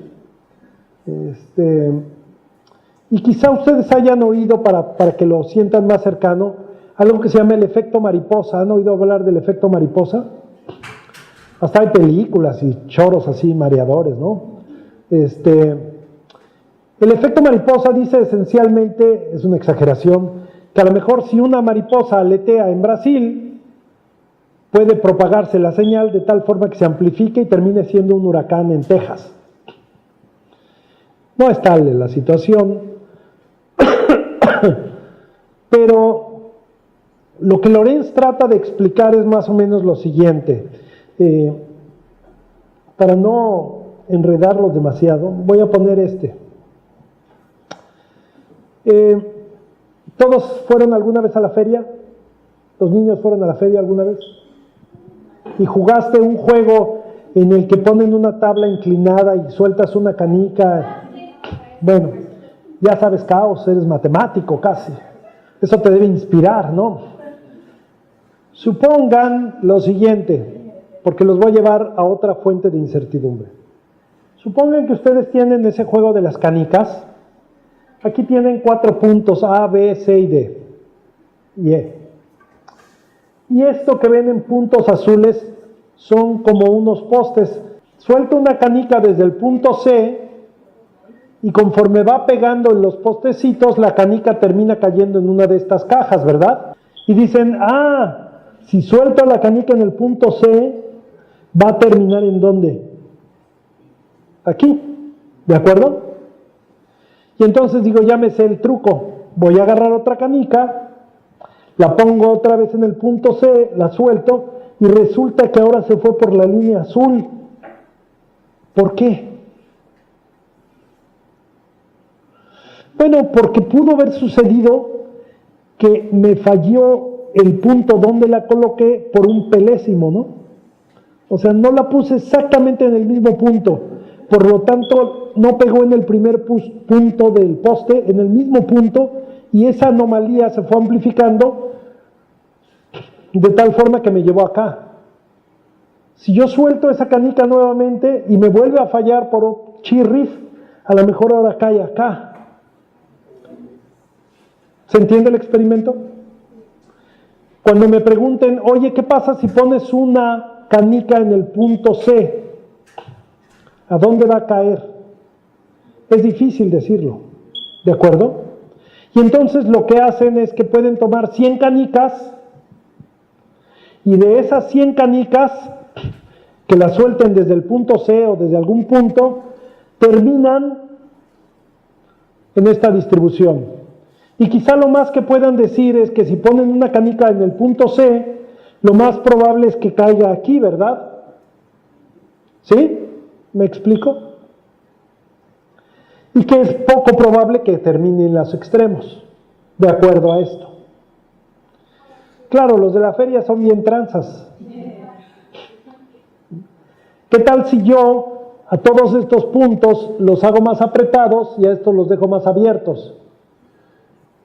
Y quizá ustedes hayan oído, para que lo sientan más cercano, algo que se llama el efecto mariposa. ¿Han oído hablar del efecto mariposa? Hasta hay películas y choros así mareadores, ¿no? El efecto mariposa dice esencialmente, es una exageración, que a lo mejor si una mariposa aletea en Brasil, puede propagarse la señal de tal forma que se amplifique y termine siendo un huracán en Texas. No es tal la situación, pero lo que Lorenz trata de explicar es más o menos lo siguiente. Para no enredarlos demasiado, voy a poner ¿Todos fueron alguna vez a la feria? ¿Los niños fueron a la feria alguna vez? ¿Y jugaste un juego en el que ponen una tabla inclinada y sueltas una canica? Bueno, ya sabes caos, eres matemático casi. Eso te debe inspirar, ¿no? Supongan lo siguiente, porque los voy a llevar a otra fuente de incertidumbre. Supongan que ustedes tienen ese juego de las canicas. Aquí tienen 4 puntos, A, B, C y D, y E. Y esto que ven en puntos azules son como unos postes. Suelto una canica desde el punto C y conforme va pegando en los postecitos, la canica termina cayendo en una de estas cajas, ¿verdad? Y dicen, si suelto la canica en el punto C, va a terminar ¿en dónde? Aquí, ¿de acuerdo? Y entonces digo, ya me sé el truco, voy a agarrar otra canica, la pongo otra vez en el punto C, la suelto, y resulta que ahora se fue por la línea azul. ¿Por qué? Bueno, porque pudo haber sucedido que me falló el punto donde la coloqué por un pelésimo, ¿no? O sea, no la puse exactamente en el mismo punto. Por lo tanto, no pegó en el primer punto del poste, en el mismo punto, y esa anomalía se fue amplificando de tal forma que me llevó acá. Si yo suelto esa canica nuevamente y me vuelve a fallar por un chirrif, a lo mejor ahora cae acá. ¿Se entiende el experimento? Cuando me pregunten, oye, ¿qué pasa si pones una canica en el punto C? ¿A dónde va a caer? Es difícil decirlo, ¿de acuerdo? Y entonces lo que hacen es que pueden tomar 100 canicas y de esas 100 canicas que las suelten desde el punto C o desde algún punto, terminan en esta distribución. Y quizá lo más que puedan decir es que si ponen una canica en el punto C, lo más probable es que caiga aquí, ¿verdad? ¿Sí? ¿Me explico? Y que es poco probable que termine en los extremos, de acuerdo a esto. Claro, los de la feria son bien tranzas. ¿Qué tal si yo a todos estos puntos los hago más apretados y a estos los dejo más abiertos?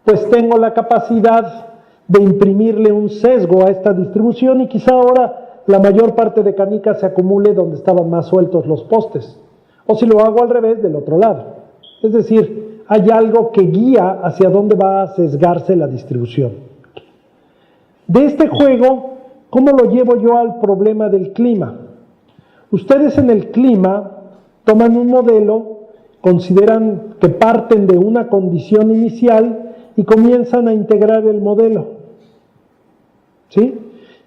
Pues tengo la capacidad de imprimirle un sesgo a esta distribución y quizá ahora la mayor parte de canicas se acumule donde estaban más sueltos los postes. O si lo hago al revés, del otro lado. Es decir, hay algo que guía hacia dónde va a sesgarse la distribución. De este juego, ¿cómo lo llevo yo al problema del clima? Ustedes en el clima toman un modelo, consideran que parten de una condición inicial y comienzan a integrar el modelo. ¿Sí?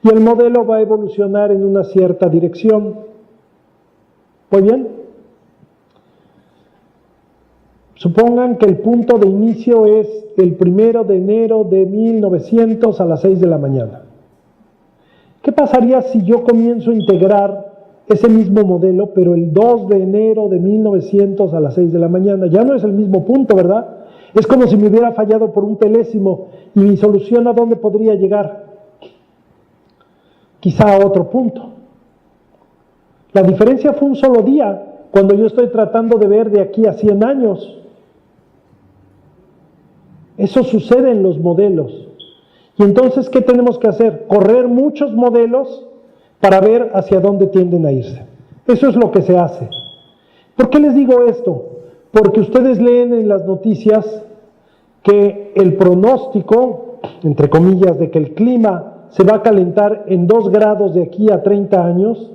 Y el modelo va a evolucionar en una cierta dirección. ¿Muy bien? Supongan que el punto de inicio es el 1 de enero de 1900 a las 6 de la mañana. ¿Qué pasaría si yo comienzo a integrar ese mismo modelo, pero el 2 de enero de 1900 a las 6 de la mañana? Ya no es el mismo punto, ¿verdad? Es como si me hubiera fallado por un telésimo y mi solución a dónde podría llegar. Quizá a otro punto. La diferencia fue un solo día, cuando yo estoy tratando de ver de aquí a 100 años. Eso sucede en los modelos. Y entonces, ¿qué tenemos que hacer? Correr muchos modelos para ver hacia dónde tienden a irse. Eso es lo que se hace. ¿Por qué les digo esto? Porque ustedes leen en las noticias que el pronóstico, entre comillas, de que el clima se va a calentar en 2 grados de aquí a 30 años,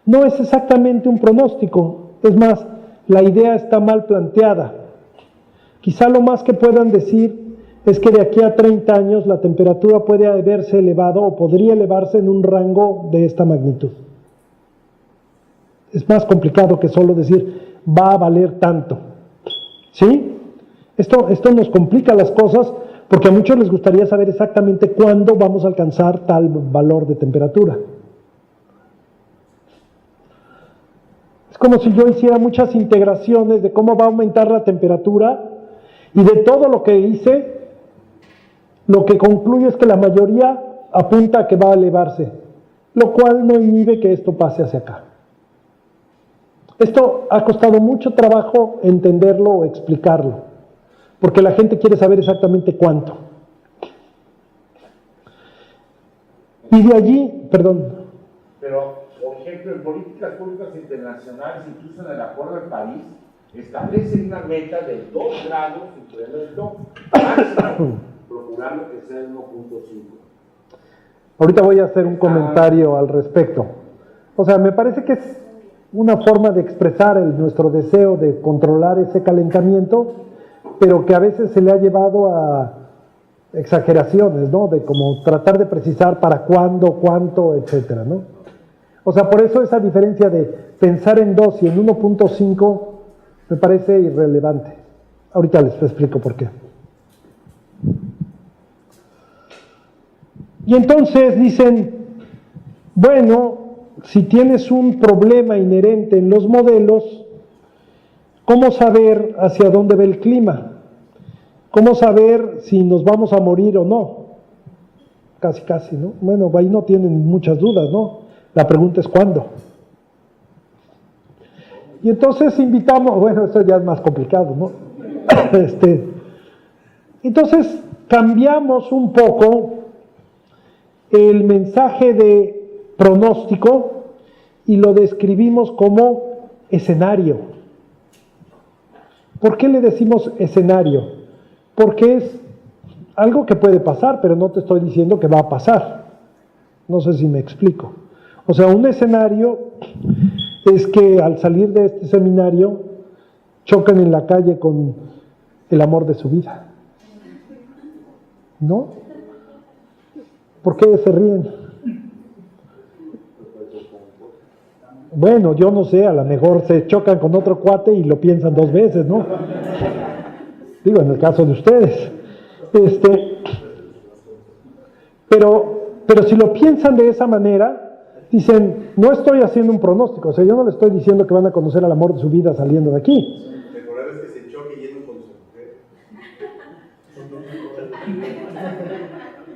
no es exactamente un pronóstico. Es más, la idea está mal planteada. Quizá lo más que puedan decir es que de aquí a 30 años la temperatura puede haberse elevado o podría elevarse en un rango de esta magnitud. Es más complicado que solo decir va a valer tanto. ¿Sí? Esto nos complica las cosas porque a muchos les gustaría saber exactamente cuándo vamos a alcanzar tal valor de temperatura. Es como si yo hiciera muchas integraciones de cómo va a aumentar la temperatura y de todo lo que hice, lo que concluye es que la mayoría apunta a que va a elevarse, lo cual no inhibe que esto pase hacia acá. Esto ha costado mucho trabajo entenderlo o explicarlo, porque la gente quiere saber exactamente cuánto. Y de allí, perdón. Pero, por ejemplo, en políticas públicas internacionales, incluso en el Acuerdo de París, establecen una meta de 2 grados incremento máximo, procurando que sea el 1.5. Ahorita voy a hacer un comentario al respecto. O sea, me parece que es una forma de expresar nuestro deseo de controlar ese calentamiento, pero que a veces se le ha llevado a exageraciones, ¿no? De como tratar de precisar para cuándo, cuánto, etcétera, ¿no? O sea, por eso esa diferencia de pensar en 2 y en 1.5 me parece irrelevante. Ahorita les explico por qué. Y entonces dicen, bueno, si tienes un problema inherente en los modelos, ¿cómo saber hacia dónde va el clima? ¿Cómo saber si nos vamos a morir o no? Casi, ¿no? Bueno, ahí no tienen muchas dudas, ¿no? La pregunta es ¿cuándo? Y entonces invitamos, bueno, esto ya es más complicado, ¿no? Entonces cambiamos un poco el mensaje de pronóstico y lo describimos como escenario. ¿Por qué le decimos escenario? Porque es algo que puede pasar, pero no te estoy diciendo que va a pasar. No sé si me explico. O sea, un escenario es que al salir de este seminario chocan en la calle con el amor de su vida. ¿No? ¿Por qué se ríen? Bueno, yo no sé, a lo mejor se chocan con otro cuate y lo piensan 2 veces, ¿no? Digo, en el caso de ustedes. Pero si lo piensan de esa manera, dicen, no estoy haciendo un pronóstico, o sea, yo no le estoy diciendo que van a conocer al amor de su vida saliendo de aquí. Mejorar es que se choque yendo con su mujer.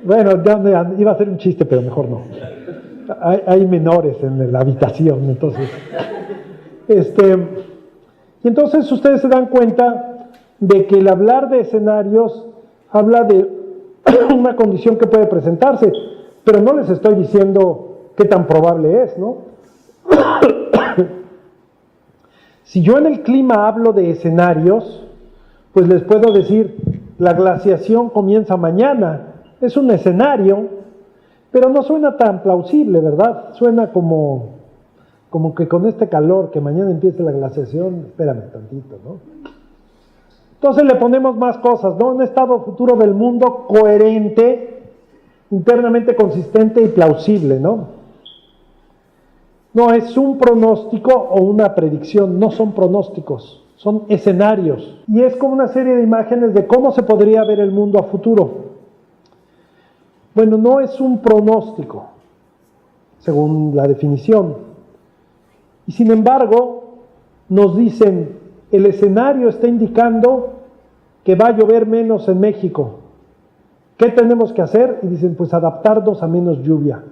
Bueno, ya iba a hacer un chiste, pero mejor no. Hay menores en la habitación, entonces. Y entonces ustedes se dan cuenta de que el hablar de escenarios habla de una condición que puede presentarse, pero no les estoy diciendo qué tan probable es, ¿no? Si yo en el clima hablo de escenarios, pues les puedo decir, la glaciación comienza mañana, es un escenario, pero no suena tan plausible, ¿verdad? Suena como que con este calor, que mañana empiece la glaciación, espérame tantito, ¿no? Entonces le ponemos más cosas, ¿no? Un estado futuro del mundo coherente, internamente consistente y plausible, ¿no? No es un pronóstico o una predicción, no son pronósticos, son escenarios. Y es como una serie de imágenes de cómo se podría ver el mundo a futuro. Bueno, no es un pronóstico, según la definición. Y sin embargo, nos dicen, el escenario está indicando que va a llover menos en México. ¿Qué tenemos que hacer? Y dicen, pues adaptarnos a menos lluvia.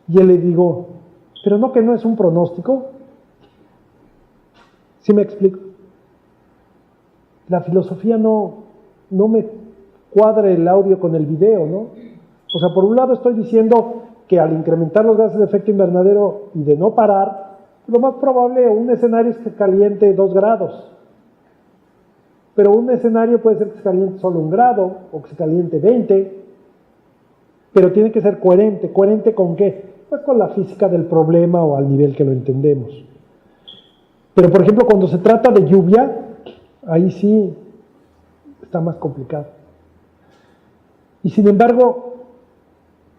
Y yo le digo, pero no que no es un pronóstico. ¿Sí me explico? La filosofía no me cuadra el audio con el video, ¿no? O sea, por un lado estoy diciendo que al incrementar los gases de efecto invernadero y de no parar, lo más probable un escenario es que caliente 2 grados. Pero un escenario puede ser que se caliente solo 1 grado o que se caliente 20, pero tiene que ser coherente. ¿Coherente con qué? Pues con la física del problema o al nivel que lo entendemos. Pero por ejemplo, cuando se trata de lluvia, ahí sí está más complicado. Y sin embargo,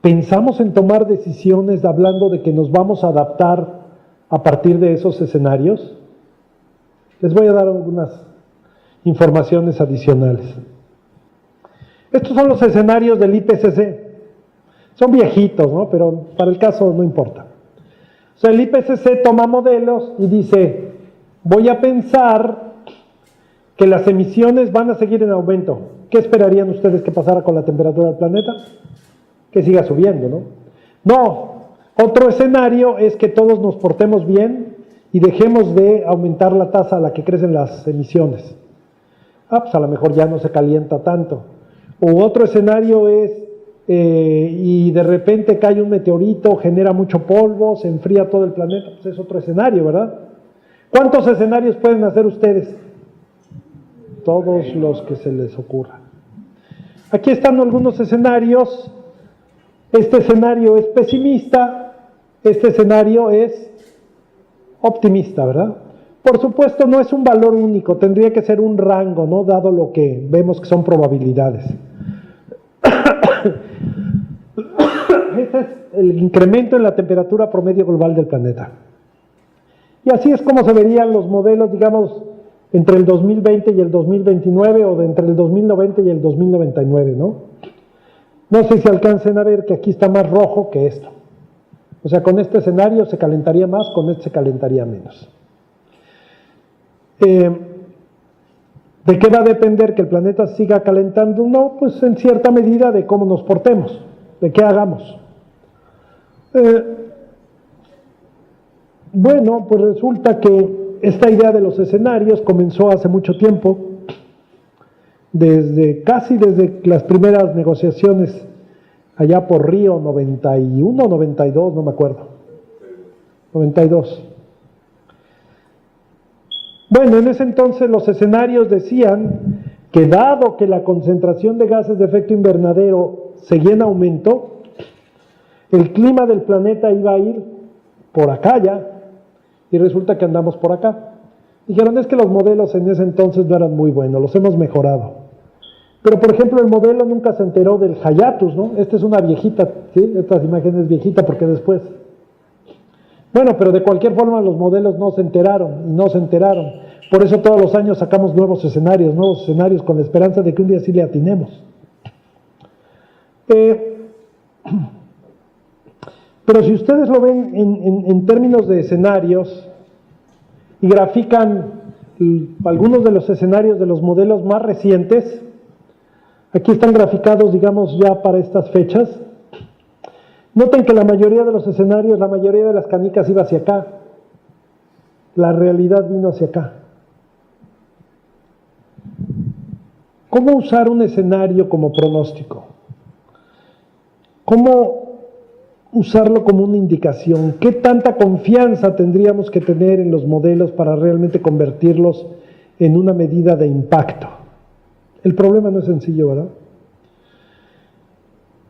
pensamos en tomar decisiones hablando de que nos vamos a adaptar a partir de esos escenarios. Les voy a dar algunas informaciones adicionales. Estos son los escenarios del IPCC. Son viejitos, ¿no? Pero para el caso no importa. O sea, el IPCC toma modelos y dice, voy a pensar que las emisiones van a seguir en aumento. ¿Qué esperarían ustedes que pasara con la temperatura del planeta? Que siga subiendo, ¿no? No, otro escenario es que todos nos portemos bien y dejemos de aumentar la tasa a la que crecen las emisiones. Pues a lo mejor ya no se calienta tanto. O otro escenario es, y de repente cae un meteorito, genera mucho polvo, se enfría todo el planeta, pues es otro escenario, ¿verdad? ¿Cuántos escenarios pueden hacer ustedes? Todos los que se les ocurra. Aquí están algunos escenarios. Este escenario es pesimista, este escenario es optimista, ¿verdad? Por supuesto, no es un valor único, tendría que ser un rango, ¿no? Dado lo que vemos que son probabilidades. Este es el incremento en la temperatura promedio global del planeta. Y así es como se verían los modelos, digamos, entre el 2020 y el 2029, o de entre el 2090 y el 2099, ¿no? No sé si alcancen a ver que aquí está más rojo que esto. O sea, con este escenario se calentaría más, con este se calentaría menos. ¿De qué va a depender que el planeta siga calentando? No, pues en cierta medida de cómo nos portemos, de qué hagamos. Bueno, pues resulta que esta idea de los escenarios comenzó hace mucho tiempo, casi desde las primeras negociaciones allá por Río 91, 92, no me acuerdo, 92. Bueno, en ese entonces los escenarios decían que dado que la concentración de gases de efecto invernadero seguía en aumento, el clima del planeta iba a ir por acá ya, y resulta que andamos por acá. Dijeron, es que los modelos en ese entonces no eran muy buenos, los hemos mejorado. Pero por ejemplo el modelo nunca se enteró del hiatus, ¿no? Esta es una viejita, ¿sí? Esta imagen es viejita porque después... Bueno, pero de cualquier forma los modelos no se enteraron, y no se enteraron. Por eso todos los años sacamos nuevos escenarios con la esperanza de que un día sí le atinemos. Pero si ustedes lo ven en términos de escenarios y grafican algunos de los escenarios de los modelos más recientes, aquí están graficados, digamos, ya para estas fechas. Noten que la mayoría de los escenarios, la mayoría de las canicas iba hacia acá. La realidad vino hacia acá. ¿Cómo usar un escenario como pronóstico? ¿Cómo usarlo como una indicación? ¿Qué tanta confianza tendríamos que tener en los modelos para realmente convertirlos en una medida de impacto? El problema no es sencillo, ¿verdad?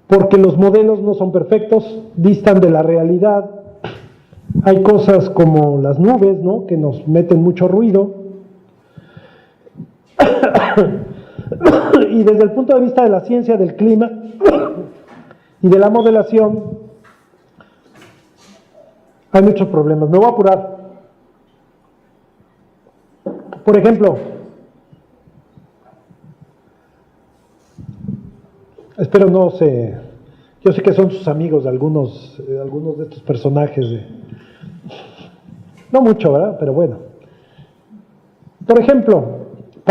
Porque los modelos no son perfectos, distan de la realidad. Hay cosas como las nubes, ¿no?, que nos meten mucho ruido. Y desde el punto de vista de la ciencia del clima y de la modelación, hay muchos problemas. Me voy a apurar. Por ejemplo, espero no se... Yo sé que son sus amigos de algunos de estos personajes. No mucho, ¿verdad? Pero bueno. Por ejemplo,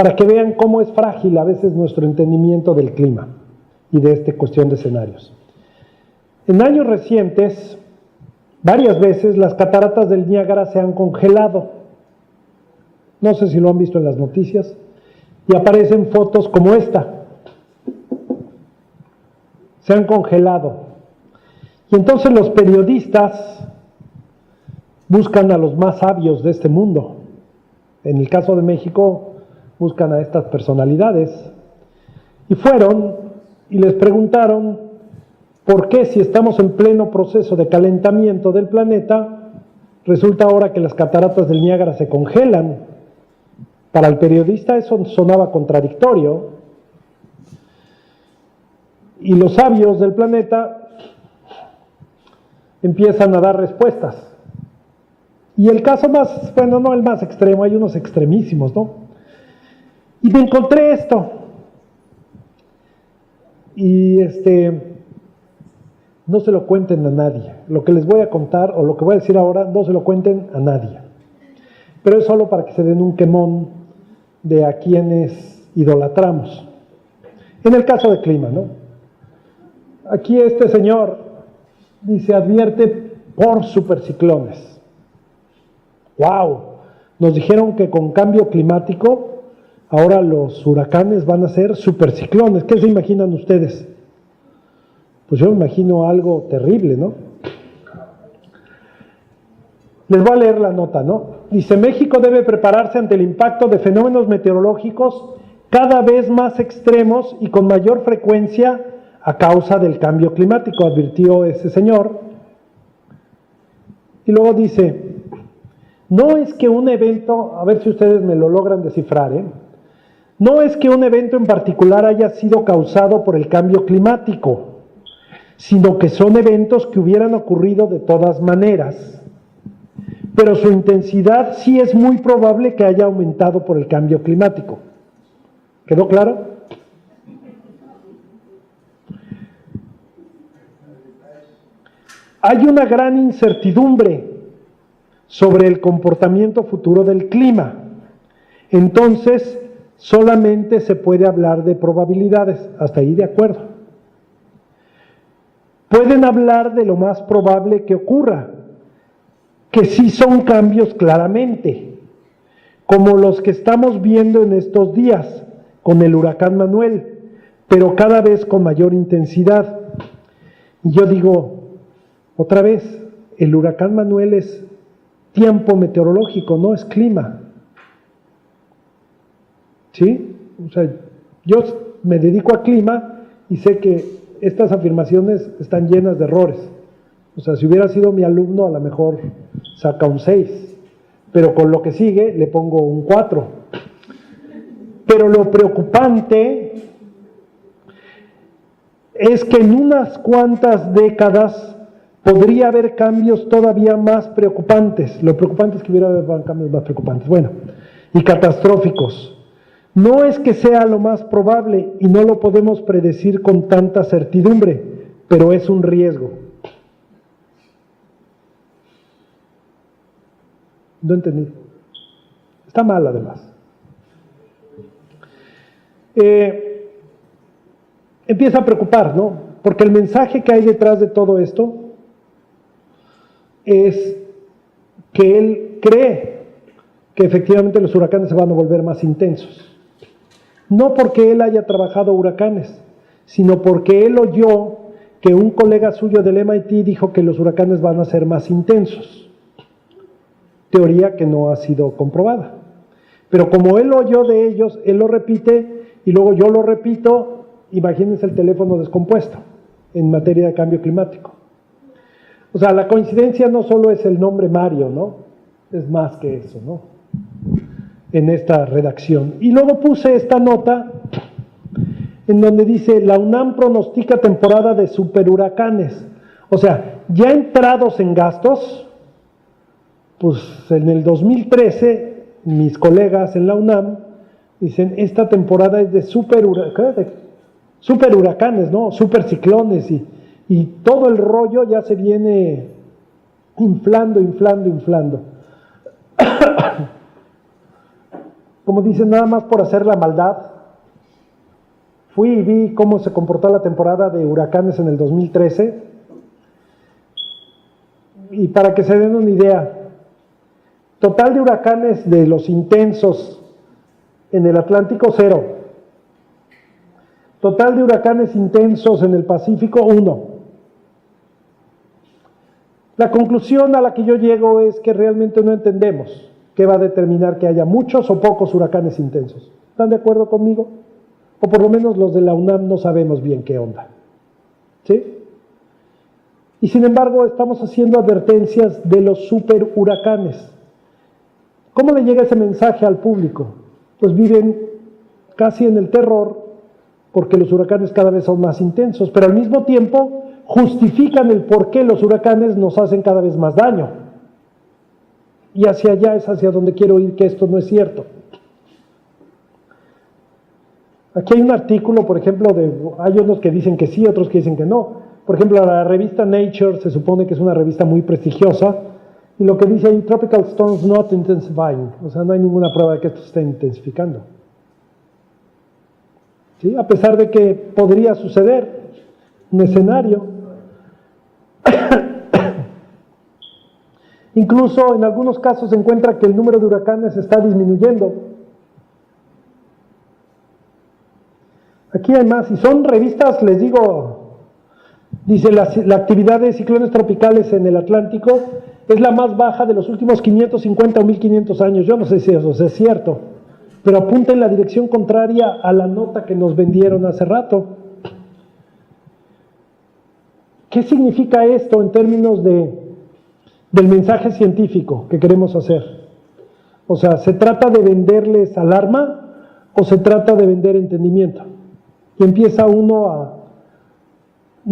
para que vean cómo es frágil a veces nuestro entendimiento del clima y de esta cuestión de escenarios. En años recientes, varias veces las cataratas del Niágara se han congelado. No sé si lo han visto en las noticias, y aparecen fotos como esta. Se han congelado. Y entonces los periodistas buscan a los más sabios de este mundo. En el caso de México, buscan a estas personalidades. Y fueron y les preguntaron por qué, si estamos en pleno proceso de calentamiento del planeta, resulta ahora que las cataratas del Niágara se congelan. Para el periodista eso sonaba contradictorio. Y los sabios del planeta empiezan a dar respuestas. Y el caso más, bueno, no el más extremo, hay unos extremísimos, ¿no? Y me encontré esto. Y no se lo cuenten a nadie. Lo que les voy a contar, o lo que voy a decir ahora, no se lo cuenten a nadie. Pero es solo para que se den un quemón de a quienes idolatramos. En el caso de clima, ¿no? Aquí este señor dice, advierte por superciclones. ¡Wow! Nos dijeron que con cambio climático ahora los huracanes van a ser superciclones. ¿Qué se imaginan ustedes? Pues yo me imagino algo terrible, ¿no? Les voy a leer la nota, ¿no? Dice, México debe prepararse ante el impacto de fenómenos meteorológicos cada vez más extremos y con mayor frecuencia a causa del cambio climático, advirtió ese señor. Y luego dice, no es que un evento, a ver si ustedes me lo logran descifrar, no es que un evento en particular haya sido causado por el cambio climático, sino que son eventos que hubieran ocurrido de todas maneras, pero su intensidad sí es muy probable que haya aumentado por el cambio climático. ¿Quedó claro? Hay una gran incertidumbre sobre el comportamiento futuro del clima. Entonces, solamente se puede hablar de probabilidades. Hasta ahí de acuerdo. Pueden hablar de lo más probable que ocurra, que sí son cambios claramente, como los que estamos viendo en estos días con el huracán Manuel, pero cada vez con mayor intensidad. Y yo digo, otra vez, el huracán Manuel es tiempo meteorológico, no es clima. ¿Sí? O sea, yo me dedico a clima y sé que estas afirmaciones están llenas de errores. O sea, si hubiera sido mi alumno, a lo mejor saca un 6, pero con lo que sigue le pongo un 4. Pero lo preocupante es que en unas cuantas décadas podría haber cambios todavía más preocupantes. Lo preocupante es que hubiera cambios más preocupantes. Bueno, y catastróficos. No es que sea lo más probable y no lo podemos predecir con tanta certidumbre, pero es un riesgo. No entendí. Está mal además. Empieza a preocupar, ¿no? Porque el mensaje que hay detrás de todo esto es que él cree que efectivamente los huracanes se van a volver más intensos. No porque él haya trabajado huracanes, sino porque él oyó que un colega suyo del MIT dijo que los huracanes van a ser más intensos. Teoría que no ha sido comprobada. Pero como él oyó de ellos, él lo repite y luego yo lo repito. Imagínense el teléfono descompuesto en materia de cambio climático. O sea, la coincidencia no solo es el nombre Mario, ¿no? Es más que eso, ¿no? En esta redacción. Y luego puse esta nota en donde dice, la UNAM pronostica temporada de superhuracanes. O sea, ya entrados en gastos, pues en el 2013, mis colegas en la UNAM dicen, esta temporada es de superhuracanes, ¿no? Superciclones y todo el rollo ya se viene inflando. como dicen, nada más por hacer la maldad. Fui y vi cómo se comportó la temporada de huracanes en el 2013. Y para que se den una idea, total de huracanes de los intensos en el Atlántico, 0. Total de huracanes intensos en el Pacífico, 1. La conclusión a la que yo llego es que realmente no entendemos qué va a determinar que haya muchos o pocos huracanes intensos. ¿Están de acuerdo conmigo? O por lo menos los de la UNAM no sabemos bien qué onda. ¿Sí? Y sin embargo estamos haciendo advertencias de los super huracanes. ¿Cómo le llega ese mensaje al público? Pues viven casi en el terror porque los huracanes cada vez son más intensos, pero al mismo tiempo justifican el por qué los huracanes nos hacen cada vez más daño. Y hacia allá es hacia donde quiero ir, que esto no es cierto. Aquí hay un artículo, por ejemplo, hay unos que dicen que sí, otros que dicen que no. Por ejemplo, la revista Nature se supone que es una revista muy prestigiosa, y lo que dice ahí, tropical storms not intensifying, o sea, no hay ninguna prueba de que esto esté intensificando. ¿Sí? A pesar de que podría suceder un escenario. Incluso en algunos casos se encuentra que el número de huracanes está disminuyendo. Aquí hay más, y son revistas, les digo, dice la actividad de ciclones tropicales en el Atlántico es la más baja de los últimos 550 o 1500 años. Yo no sé si eso es cierto, pero apunta en la dirección contraria a la nota que nos vendieron hace rato. ¿Qué significa esto en términos del mensaje científico que queremos hacer? O sea, ¿se trata de venderles alarma o se trata de vender entendimiento? Y empieza uno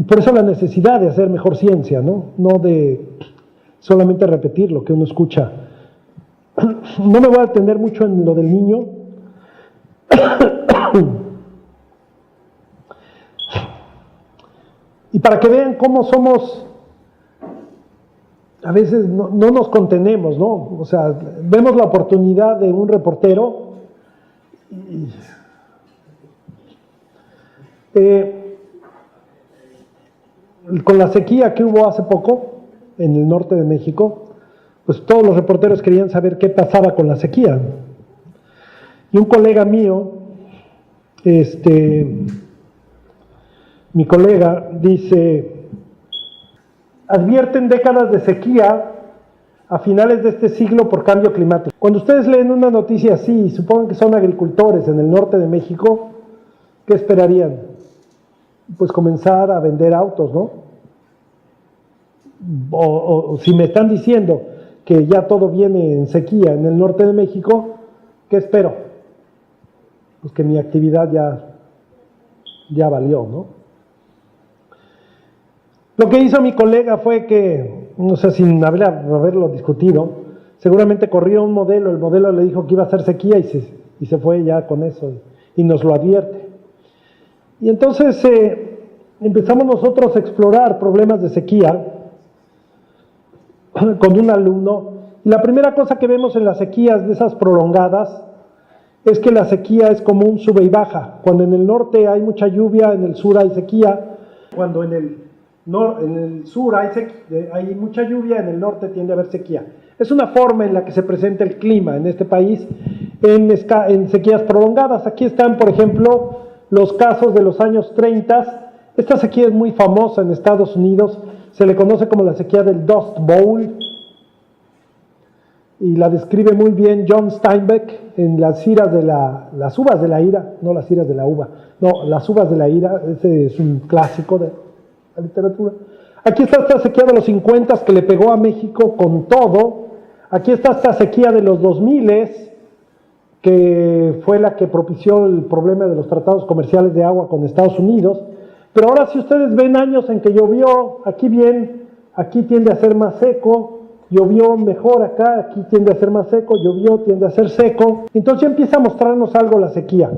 por eso la necesidad de hacer mejor ciencia, no de solamente repetir lo que uno escucha. No me voy a detener mucho en lo del niño. Y para que vean cómo somos, a veces no nos contenemos, ¿no? O sea, vemos la oportunidad de un reportero y, con la sequía que hubo hace poco en el norte de México, pues todos los reporteros querían saber qué pasaba con la sequía. Y un colega mío, mi colega dice, advierten décadas de sequía a finales de este siglo por cambio climático. Cuando ustedes leen una noticia así, y supongan que son agricultores en el norte de México, ¿qué esperarían? Pues comenzar a vender autos, ¿no? O si me están diciendo que ya todo viene en sequía en el norte de México, ¿qué espero? Pues que mi actividad ya valió, ¿no? Lo que hizo mi colega fue que, no sé, sin haberlo discutido, seguramente corrió un modelo, el modelo le dijo que iba a ser sequía y se fue ya con eso y nos lo advierte. Y entonces empezamos nosotros a explorar problemas de sequía con un alumno, y la primera cosa que vemos en las sequías de esas prolongadas es que la sequía es como un sube y baja. Cuando en el norte hay mucha lluvia, en el sur hay sequía. Cuando en el sur hay mucha lluvia, en el norte tiende a haber sequía. Es una forma en la que se presenta el clima en este país en sequías prolongadas. Aquí están, por ejemplo, los casos de los años 30. Esta sequía es muy famosa en Estados Unidos, se le conoce como la sequía del Dust Bowl, y la describe muy bien John Steinbeck en las uvas de la ira, no las iras de la uva, no, las uvas de la ira. Ese es un clásico de la literatura. Aquí está esta sequía de los 50 que le pegó a México con todo. Aquí está esta sequía de los 2000, que fue la que propició el problema de los tratados comerciales de agua con Estados Unidos. Pero ahora, si ustedes ven años en que llovió aquí bien, aquí tiende a ser más seco, llovió mejor acá, aquí tiende a ser más seco, llovió, tiende a ser seco. Entonces ya empieza a mostrarnos algo la sequía.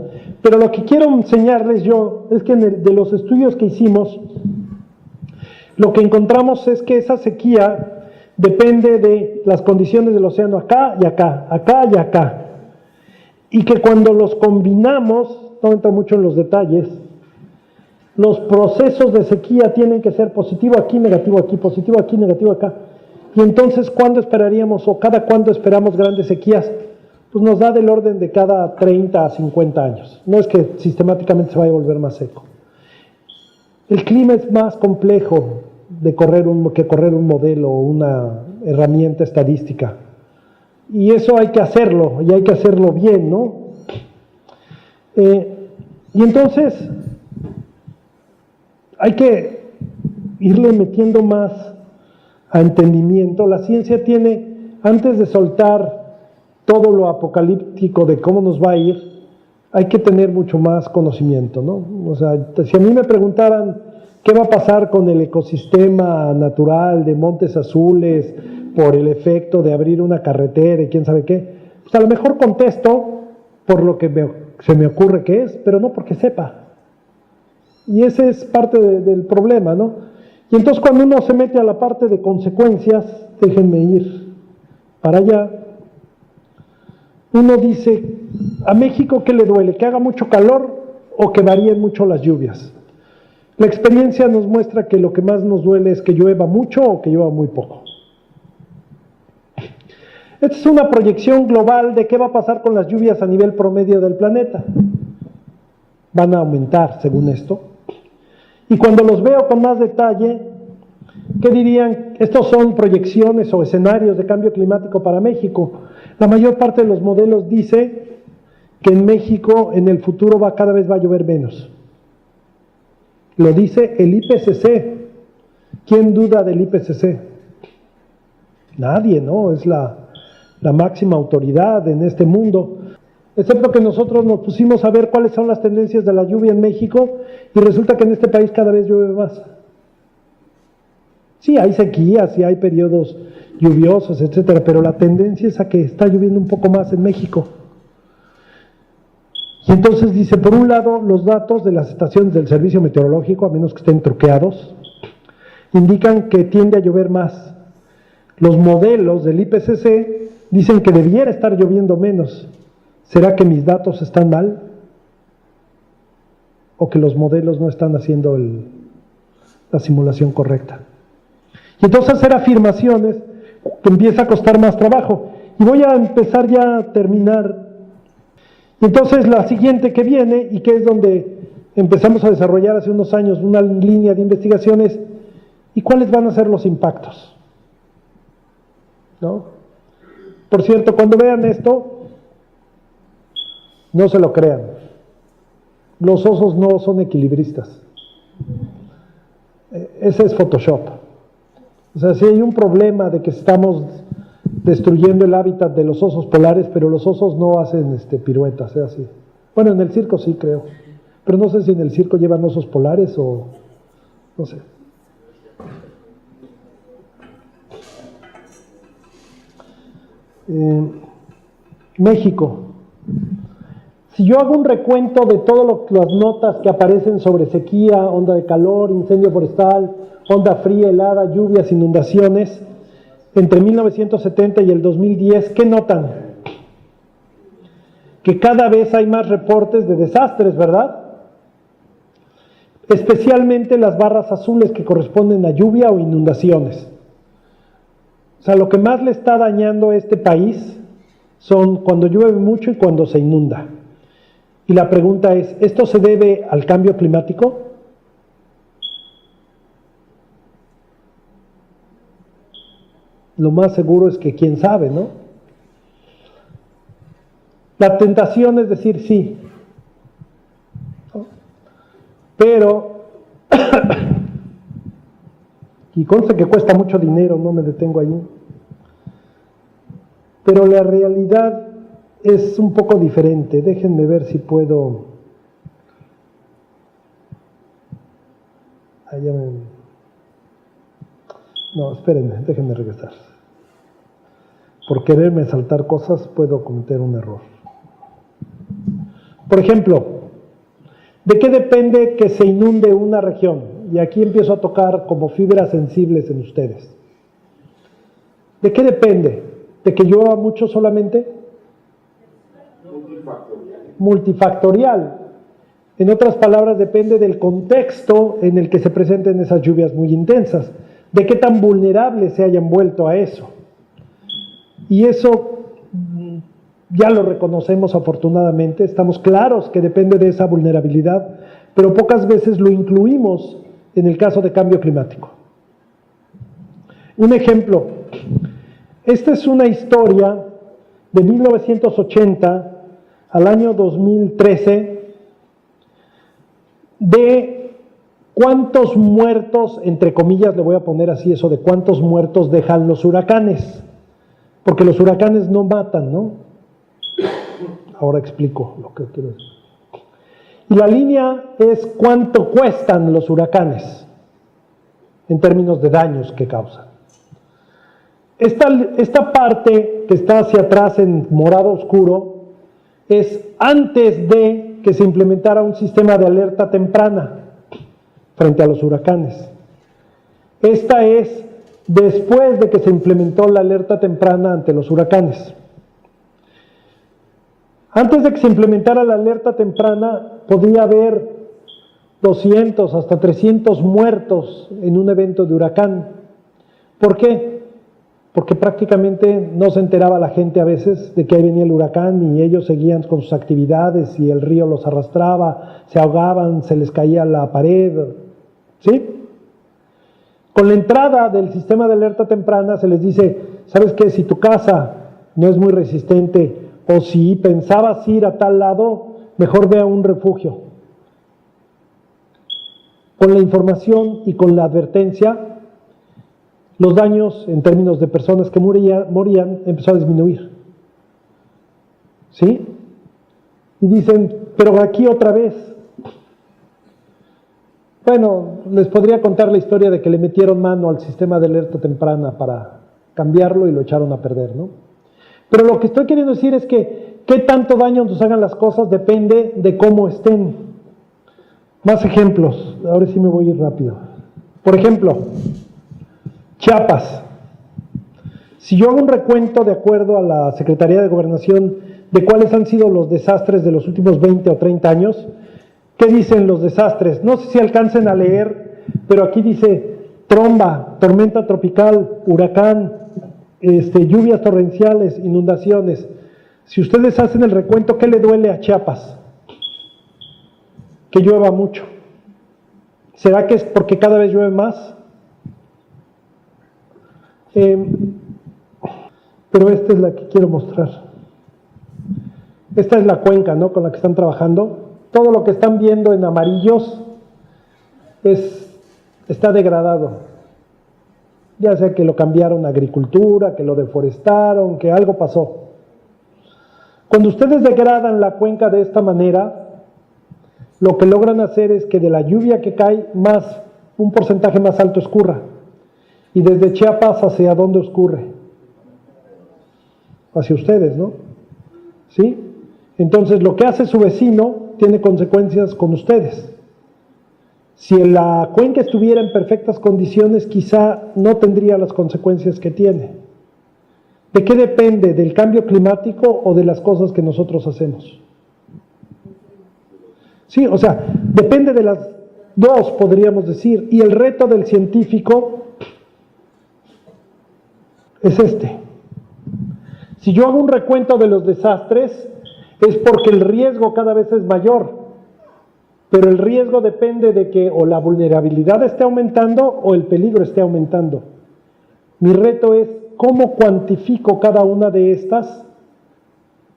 Pero lo que quiero enseñarles yo es que de los estudios que hicimos, lo que encontramos es que esa sequía depende de las condiciones del océano acá y acá, acá y acá. y que cuando los combinamos, no entro mucho en los detalles, los procesos de sequía tienen que ser positivo aquí, negativo aquí, positivo aquí, negativo acá. Y entonces, ¿cuándo esperaríamos o cada cuándo esperamos grandes sequías? Pues nos da del orden de cada 30 a 50 años. No es que sistemáticamente se vaya a volver más seco. El clima es más complejo que correr un modelo o una herramienta estadística. Y eso hay que hacerlo, y hay que hacerlo bien, ¿no? Y entonces hay que irle metiendo más a entendimiento. La ciencia tiene, antes de soltar todo lo apocalíptico de cómo nos va a ir, hay que tener mucho más conocimiento, ¿no? O sea, si a mí me preguntaran qué va a pasar con el ecosistema natural de Montes Azules por el efecto de abrir una carretera y quién sabe qué, pues a lo mejor contesto por lo que se me ocurre que es, pero no porque sepa. Y ese es parte del problema, ¿no? Y entonces cuando uno se mete a la parte de consecuencias, déjenme ir para allá, uno dice, ¿a México qué le duele? ¿Que haga mucho calor o que varíen mucho las lluvias? La experiencia nos muestra que lo que más nos duele es que llueva mucho o que llueva muy poco. Esta es una proyección global de qué va a pasar con las lluvias a nivel promedio del planeta. Van a aumentar, según esto. Y cuando los veo con más detalle, ¿qué dirían? Estos son proyecciones o escenarios de cambio climático para México. La mayor parte de los modelos dice que en México en el futuro cada vez va a llover menos. Lo dice el IPCC. ¿Quién duda del IPCC? Nadie, ¿no? Es la máxima autoridad en este mundo. Excepto que nosotros nos pusimos a ver cuáles son las tendencias de la lluvia en México y resulta que en este país cada vez llueve más. Sí, hay sequías y hay periodos lluviosos, etcétera, pero la tendencia es a que está lloviendo un poco más en México. Y entonces dice, por un lado, los datos de las estaciones del servicio meteorológico, a menos que estén truqueados, indican que tiende a llover más. Los modelos del IPCC dicen que debiera estar lloviendo menos. ¿Será que mis datos están mal? ¿O que los modelos no están haciendo la simulación correcta? Y entonces hacer afirmaciones que empieza a costar más trabajo. Y voy a empezar ya a terminar. Y entonces la siguiente que viene, y que es donde empezamos a desarrollar hace unos años una línea de investigaciones, ¿y cuáles van a ser los impactos? ¿No? Por cierto, cuando vean esto, no se lo crean. Los osos no son equilibristas. Ese es Photoshop. O sea, sí hay un problema de que estamos destruyendo el hábitat de los osos polares, pero los osos no hacen piruetas, es así. Bueno, en el circo sí creo, pero no sé si en el circo llevan osos polares o no sé. México. Si yo hago un recuento de todas las notas que aparecen sobre sequía, onda de calor, incendio forestal, onda fría, helada, lluvias, inundaciones, entre 1970 y el 2010, ¿qué notan? Que cada vez hay más reportes de desastres, ¿verdad? Especialmente las barras azules que corresponden a lluvia o inundaciones. O sea, lo que más le está dañando a este país son cuando llueve mucho y cuando se inunda. Y la pregunta es, ¿esto se debe al cambio climático? Lo más seguro es que quién sabe, ¿no? La tentación es decir sí. ¿No? Pero, y conste que cuesta mucho dinero, no me detengo allí. Pero la realidad es un poco diferente. Déjenme ver si puedo. No, espérenme, déjenme regresar. Por quererme saltar cosas puedo cometer un error. Por ejemplo, ¿de qué depende que se inunde una región? Y aquí empiezo a tocar como fibras sensibles en ustedes. ¿De qué depende? ¿De que llueva mucho solamente? multifactorial. En otras palabras, depende del contexto en el que se presenten esas lluvias muy intensas, de qué tan vulnerables se hayan vuelto a eso. Y eso ya lo reconocemos afortunadamente, estamos claros que depende de esa vulnerabilidad, pero pocas veces lo incluimos en el caso de cambio climático. Un ejemplo, esta es una historia de 1980 al año 2013 de cuántos muertos, entre comillas le voy a poner así eso, de cuántos muertos dejan los huracanes, porque los huracanes no matan, ¿no? Ahora explico lo que quiero decir. Y la línea es cuánto cuestan los huracanes en términos de daños que causan. Esta parte que está hacia atrás en morado oscuro es antes de que se implementara un sistema de alerta temprana frente a los huracanes. Esta es después de que se implementó la alerta temprana ante los huracanes. Antes de que se implementara la alerta temprana, podía haber 200 hasta 300 muertos en un evento de huracán. ¿Por qué? Porque prácticamente no se enteraba la gente a veces de que ahí venía el huracán y ellos seguían con sus actividades y el río los arrastraba, se ahogaban, se les caía la pared, ¿sí? Con la entrada del sistema de alerta temprana se les dice, ¿sabes qué? Si tu casa no es muy resistente o si pensabas ir a tal lado, mejor ve a un refugio. Con la información y con la advertencia, los daños en términos de personas que morían empezó a disminuir. ¿Sí? Y dicen, pero aquí otra vez. Bueno, les podría contar la historia de que le metieron mano al sistema de alerta temprana para cambiarlo y lo echaron a perder, ¿no? Pero lo que estoy queriendo decir es que qué tanto daño nos hagan las cosas depende de cómo estén. Más ejemplos, ahora sí me voy a ir rápido. Por ejemplo, Chiapas. Si yo hago un recuento de acuerdo a la Secretaría de Gobernación de cuáles han sido los desastres de los últimos 20 o 30 años, ¿qué dicen los desastres? No sé si alcancen a leer, pero aquí dice tromba, tormenta tropical, huracán, lluvias torrenciales, inundaciones. Si ustedes hacen el recuento, ¿qué le duele a Chiapas? Que llueva mucho. ¿Será que es porque cada vez llueve más? Pero esta es la que quiero mostrar. Esta es la cuenca, ¿no?, con la que están trabajando. Todo lo que están viendo en amarillos está degradado. Ya sea que lo cambiaron a agricultura, que lo deforestaron, que algo pasó. Cuando ustedes degradan la cuenca de esta manera, lo que logran hacer es que de la lluvia que cae, un porcentaje más alto escurra. Y desde Chiapas, ¿hacia dónde oscurre? Hacia ustedes, ¿no? ¿Sí? Entonces, lo que hace su vecino tiene consecuencias con ustedes. Si la cuenca estuviera en perfectas condiciones, quizá no tendría las consecuencias que tiene. ¿De qué depende? ¿Del cambio climático o de las cosas que nosotros hacemos? Sí, o sea, depende de las dos, podríamos decir. Y el reto del científico es este. Si yo hago un recuento de los desastres, es porque el riesgo cada vez es mayor, pero el riesgo depende de que o la vulnerabilidad esté aumentando o el peligro esté aumentando. Mi reto es cómo cuantifico cada una de estas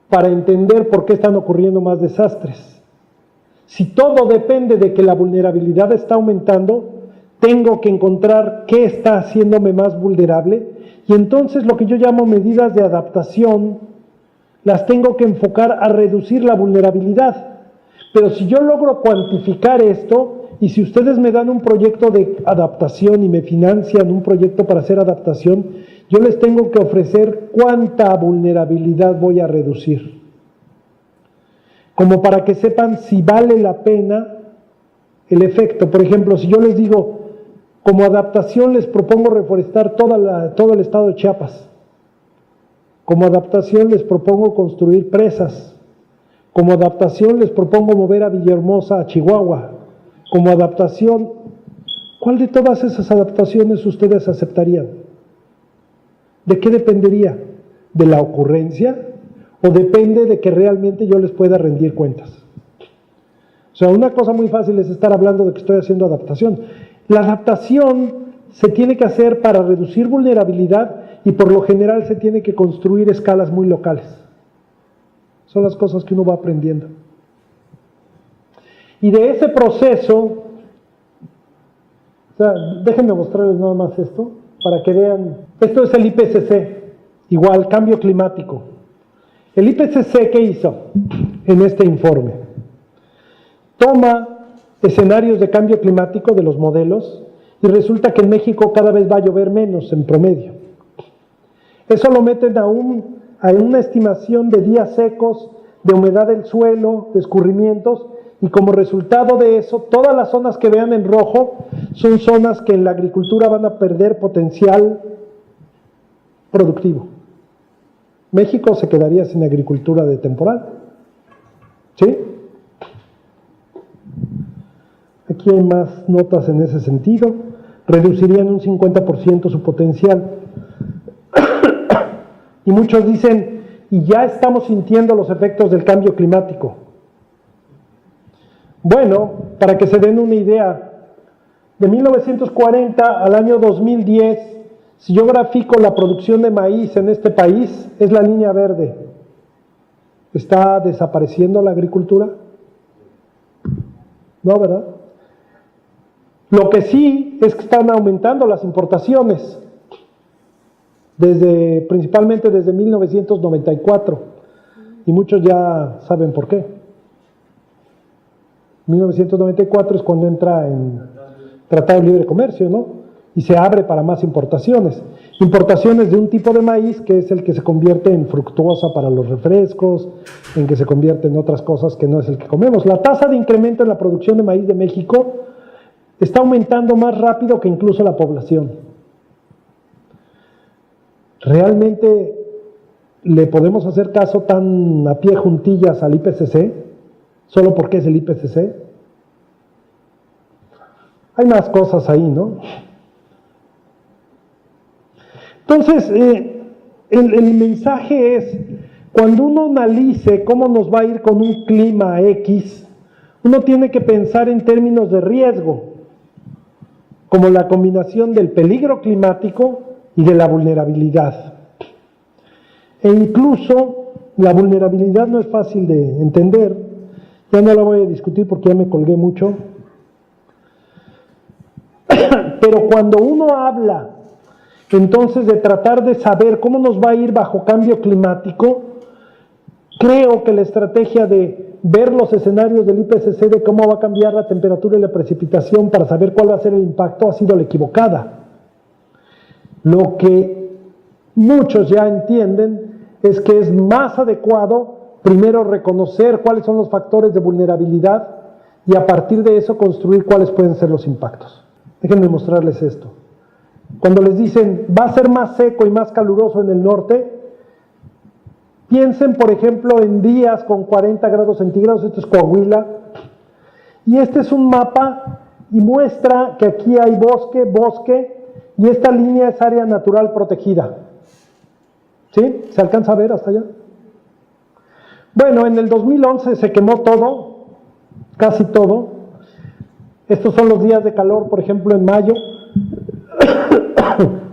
para entender por qué están ocurriendo más desastres. Si todo depende de que la vulnerabilidad está aumentando, tengo que encontrar qué está haciéndome más vulnerable. Y entonces lo que yo llamo medidas de adaptación, las tengo que enfocar a reducir la vulnerabilidad. Pero si yo logro cuantificar esto, y si ustedes me dan un proyecto de adaptación y me financian un proyecto para hacer adaptación, yo les tengo que ofrecer cuánta vulnerabilidad voy a reducir. Como para que sepan si vale la pena el efecto. Por ejemplo, si yo les digo, como adaptación les propongo reforestar todo el estado de Chiapas. Como adaptación les propongo construir presas. Como adaptación les propongo mover a Villahermosa a Chihuahua. Como adaptación, ¿cuál de todas esas adaptaciones ustedes aceptarían? ¿De qué dependería? ¿De la ocurrencia? ¿O depende de que realmente yo les pueda rendir cuentas? O sea, una cosa muy fácil es estar hablando de que estoy haciendo adaptación. La adaptación se tiene que hacer para reducir vulnerabilidad y por lo general se tiene que construir escalas muy locales. Son las cosas que uno va aprendiendo. Y de ese proceso, o sea, déjenme mostrarles nada más esto, para que vean. Esto es el IPCC, igual, cambio climático. El IPCC, ¿qué hizo en este informe? Toma escenarios de cambio climático de los modelos y resulta que en México cada vez va a llover menos en promedio. Eso lo meten a una estimación de días secos, de humedad del suelo, de escurrimientos, y como resultado de eso, todas las zonas que vean en rojo son zonas que en la agricultura van a perder potencial productivo. México se quedaría sin agricultura de temporal. ¿Sí? Aquí hay más notas en ese sentido. Reducirían un 50% su potencial. Y muchos dicen, y ya estamos sintiendo los efectos del cambio climático. Bueno, para que se den una idea, de 1940 al año 2010, si yo grafico la producción de maíz en este país, es la línea verde. ¿Está desapareciendo la agricultura? No, ¿verdad? Lo que sí es que están aumentando las importaciones, principalmente desde 1994, y muchos ya saben por qué. 1994 es cuando entra en Tratado de Libre Comercio, ¿no? Y se abre para más importaciones. Importaciones de un tipo de maíz que es el que se convierte en fructuosa para los refrescos, en que se convierte en otras cosas que no es el que comemos. La tasa de incremento en la producción de maíz de México está aumentando más rápido que incluso la población. ¿Realmente le podemos hacer caso tan a pie juntillas al IPCC? ¿Solo porque es el IPCC? Hay más cosas ahí, ¿no? Entonces, el mensaje es, cuando uno analice cómo nos va a ir con un clima X, uno tiene que pensar en términos de riesgo, como la combinación del peligro climático y de la vulnerabilidad. E incluso la vulnerabilidad no es fácil de entender, ya no la voy a discutir porque ya me colgué mucho, pero cuando uno habla entonces de tratar de saber cómo nos va a ir bajo cambio climático, creo que la estrategia de ver los escenarios del IPCC de cómo va a cambiar la temperatura y la precipitación para saber cuál va a ser el impacto ha sido la equivocada. Lo que muchos ya entienden es que es más adecuado primero reconocer cuáles son los factores de vulnerabilidad y a partir de eso construir cuáles pueden ser los impactos. Déjenme mostrarles esto. Cuando les dicen va a ser más seco y más caluroso en el norte, piensen por ejemplo en días con 40 grados centígrados, esto es Coahuila, y este es un mapa y muestra que aquí hay bosque, y esta línea es área natural protegida. ¿Sí? ¿Se alcanza a ver hasta allá? Bueno, en el 2011 se quemó todo, casi todo. Estos son los días de calor, por ejemplo, en mayo.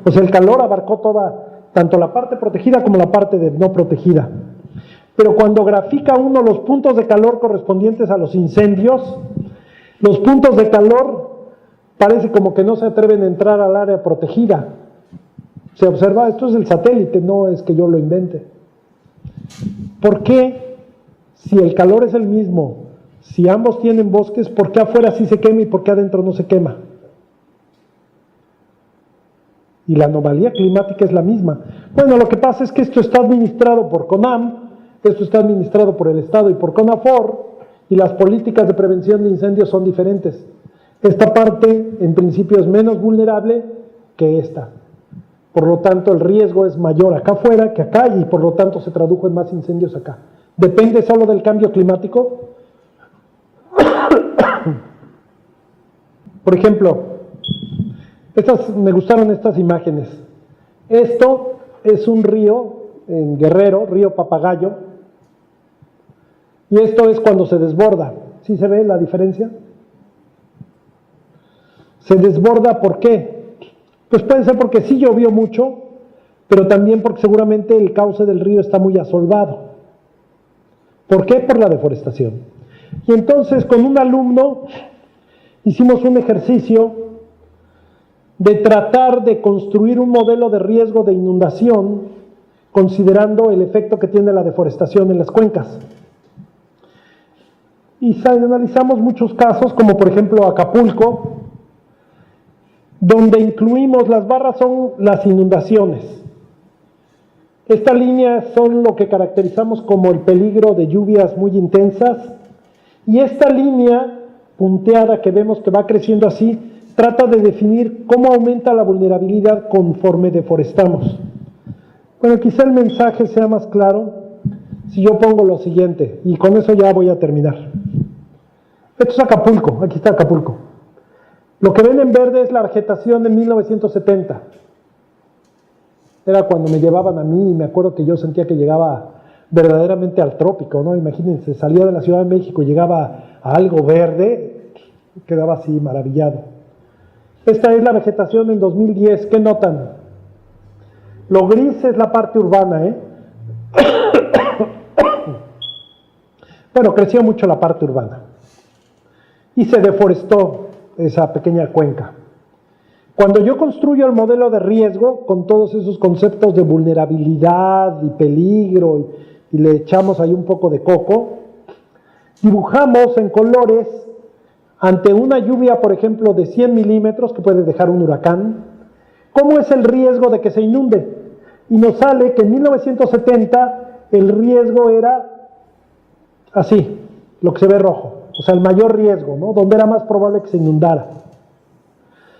Pues el calor abarcó toda, tanto la parte protegida como la parte de no protegida. Pero cuando grafica uno los puntos de calor correspondientes a los incendios, los puntos de calor parece como que no se atreven a entrar al área protegida. Se observa, esto es el satélite, no es que yo lo invente. ¿Por qué, si el calor es el mismo, si ambos tienen bosques, por qué afuera sí se quema y por qué adentro no se quema? Y la anomalía climática es la misma. Bueno, lo que pasa es que esto está administrado por CONAM, esto está administrado por el Estado y por CONAFOR, y las políticas de prevención de incendios son diferentes. Esta parte, en principio, es menos vulnerable que esta. Por lo tanto, el riesgo es mayor acá afuera que acá, y por lo tanto se tradujo en más incendios acá. depende solo del cambio climático? Por ejemplo, me gustaron estas imágenes. Esto es un río en Guerrero, río Papagayo, y esto es cuando se desborda. ¿Sí se ve la diferencia? Se desborda, ¿por qué? Pues puede ser porque sí llovió mucho, pero también porque seguramente el cauce del río está muy asolvado. ¿Por qué? Por la deforestación. Y entonces con un alumno hicimos un ejercicio de tratar de construir un modelo de riesgo de inundación considerando el efecto que tiene la deforestación en las cuencas. Y analizamos muchos casos, como por ejemplo Acapulco, donde incluimos las barras son las inundaciones. Esta línea son lo que caracterizamos como el peligro de lluvias muy intensas, y esta línea punteada que vemos que va creciendo así, trata de definir cómo aumenta la vulnerabilidad conforme deforestamos. Bueno, quizá el mensaje sea más claro si yo pongo lo siguiente, y con eso ya voy a terminar. Esto es Acapulco, aquí está Acapulco. Lo que ven en verde es la vegetación de 1970. Era cuando me llevaban a mí, y me acuerdo que yo sentía que llegaba verdaderamente al trópico, ¿no? Imagínense, salía de la Ciudad de México y llegaba a algo verde, quedaba así maravillado. Esta es la vegetación en 2010, ¿qué notan? Lo gris es la parte urbana, ¿eh? Bueno, creció mucho la parte urbana y se deforestó esa pequeña cuenca. Cuando yo construyo el modelo de riesgo con todos esos conceptos de vulnerabilidad y peligro y le echamos ahí un poco de coco, dibujamos en colores ante una lluvia, por ejemplo, de 100 milímetros que puede dejar un huracán, ¿cómo es el riesgo de que se inunde? Y nos sale que en 1970 el riesgo era así, lo que se ve rojo, o sea, el mayor riesgo, ¿no? Donde era más probable que se inundara.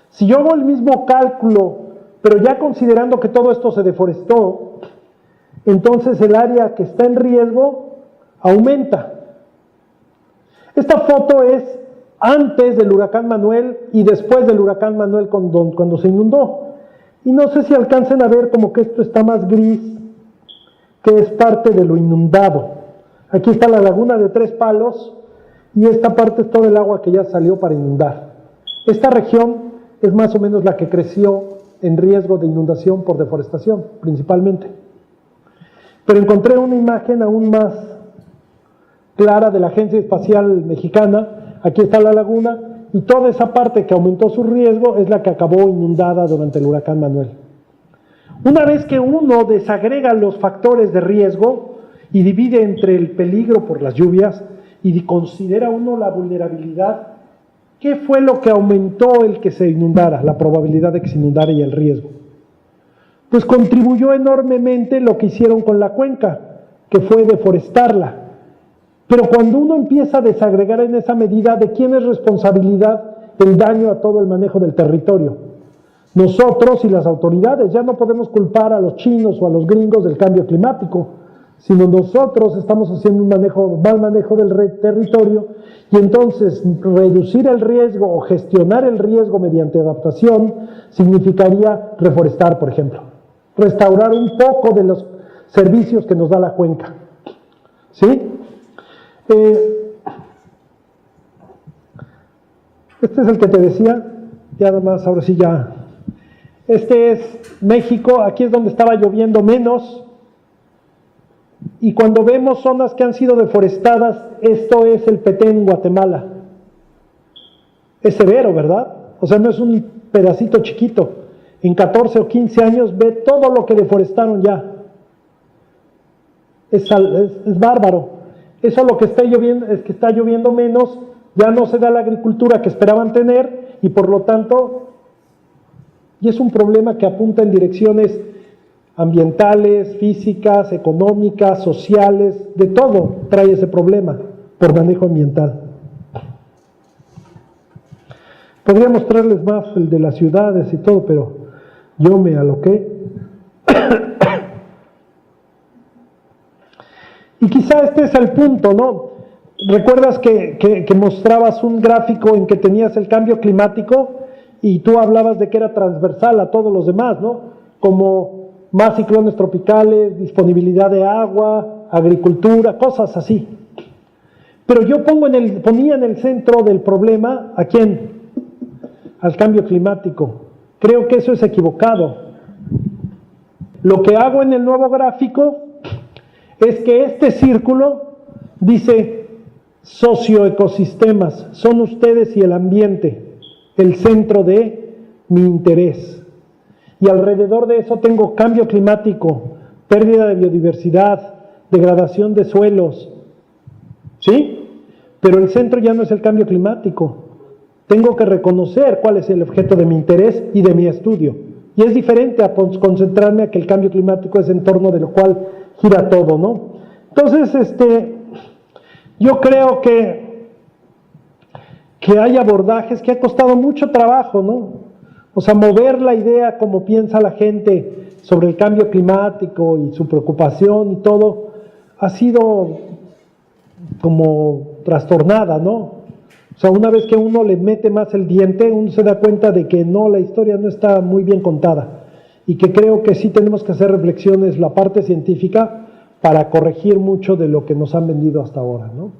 Si yo hago el mismo cálculo, pero ya considerando que todo esto se deforestó, entonces el área que está en riesgo aumenta. Esta foto es antes del huracán Manuel y después del huracán Manuel cuando se inundó. Y no sé si alcancen a ver como que esto está más gris, que es parte de lo inundado. Aquí está la laguna de Tres Palos y esta parte es todo el agua que ya salió para inundar. Esta región es más o menos la que creció en riesgo de inundación por deforestación, principalmente. Pero encontré una imagen aún más clara de la Agencia Espacial Mexicana. Aquí está la laguna y toda esa parte que aumentó su riesgo es la que acabó inundada durante el huracán Manuel. Una vez que uno desagrega los factores de riesgo y divide entre el peligro por las lluvias y considera uno la vulnerabilidad, ¿qué fue lo que aumentó el que se inundara, la probabilidad de que se inundara y el riesgo? Pues contribuyó enormemente lo que hicieron con la cuenca, que fue deforestarla. Pero cuando uno empieza a desagregar en esa medida, ¿de quién es responsabilidad el daño a todo el manejo del territorio? Nosotros y las autoridades. Ya no podemos culpar a los chinos o a los gringos del cambio climático, sino nosotros estamos haciendo un mal manejo del territorio, y entonces reducir el riesgo o gestionar el riesgo mediante adaptación significaría reforestar, por ejemplo, restaurar un poco de los servicios que nos da la cuenca. ¿Sí? Este es el que te decía, ya nada más, ahora sí ya. Este es México, aquí es donde estaba lloviendo menos, y cuando vemos zonas que han sido deforestadas, esto es el Petén, Guatemala. Es severo, ¿verdad? O sea, no es un pedacito chiquito. En 14 o 15 años ve todo lo que deforestaron ya. Es bárbaro. Eso lo que está lloviendo es que está lloviendo menos, ya no se da la agricultura que esperaban tener y por lo tanto, y es un problema que apunta en direcciones ambientales, físicas, económicas, sociales, de todo trae ese problema por manejo ambiental. Podría mostrarles más el de las ciudades y todo, pero yo me aloqué. Y quizá este es el punto, ¿no? ¿Recuerdas que mostrabas un gráfico en que tenías el cambio climático y tú hablabas de que era transversal a todos los demás, ¿no? Como más ciclones tropicales, disponibilidad de agua, agricultura, cosas así. Pero yo ponía en el centro del problema, ¿a quién? Al cambio climático. Creo que eso es equivocado. Lo que hago en el nuevo gráfico es que este círculo dice socioecosistemas, son ustedes y el ambiente, el centro de mi interés. Y alrededor de eso tengo cambio climático, pérdida de biodiversidad, degradación de suelos, ¿sí? Pero el centro ya no es el cambio climático. Tengo que reconocer cuál es el objeto de mi interés y de mi estudio. Y es diferente a concentrarme a que el cambio climático es en torno de lo cual gira todo, ¿no? Entonces, yo creo que hay abordajes que ha costado mucho trabajo, ¿no? O sea, mover la idea como piensa la gente sobre el cambio climático y su preocupación y todo, ha sido como trastornada, ¿no? O sea, una vez que uno le mete más el diente, uno se da cuenta de que no, la historia no está muy bien contada y que creo que sí tenemos que hacer reflexiones, la parte científica, para corregir mucho de lo que nos han vendido hasta ahora, ¿no?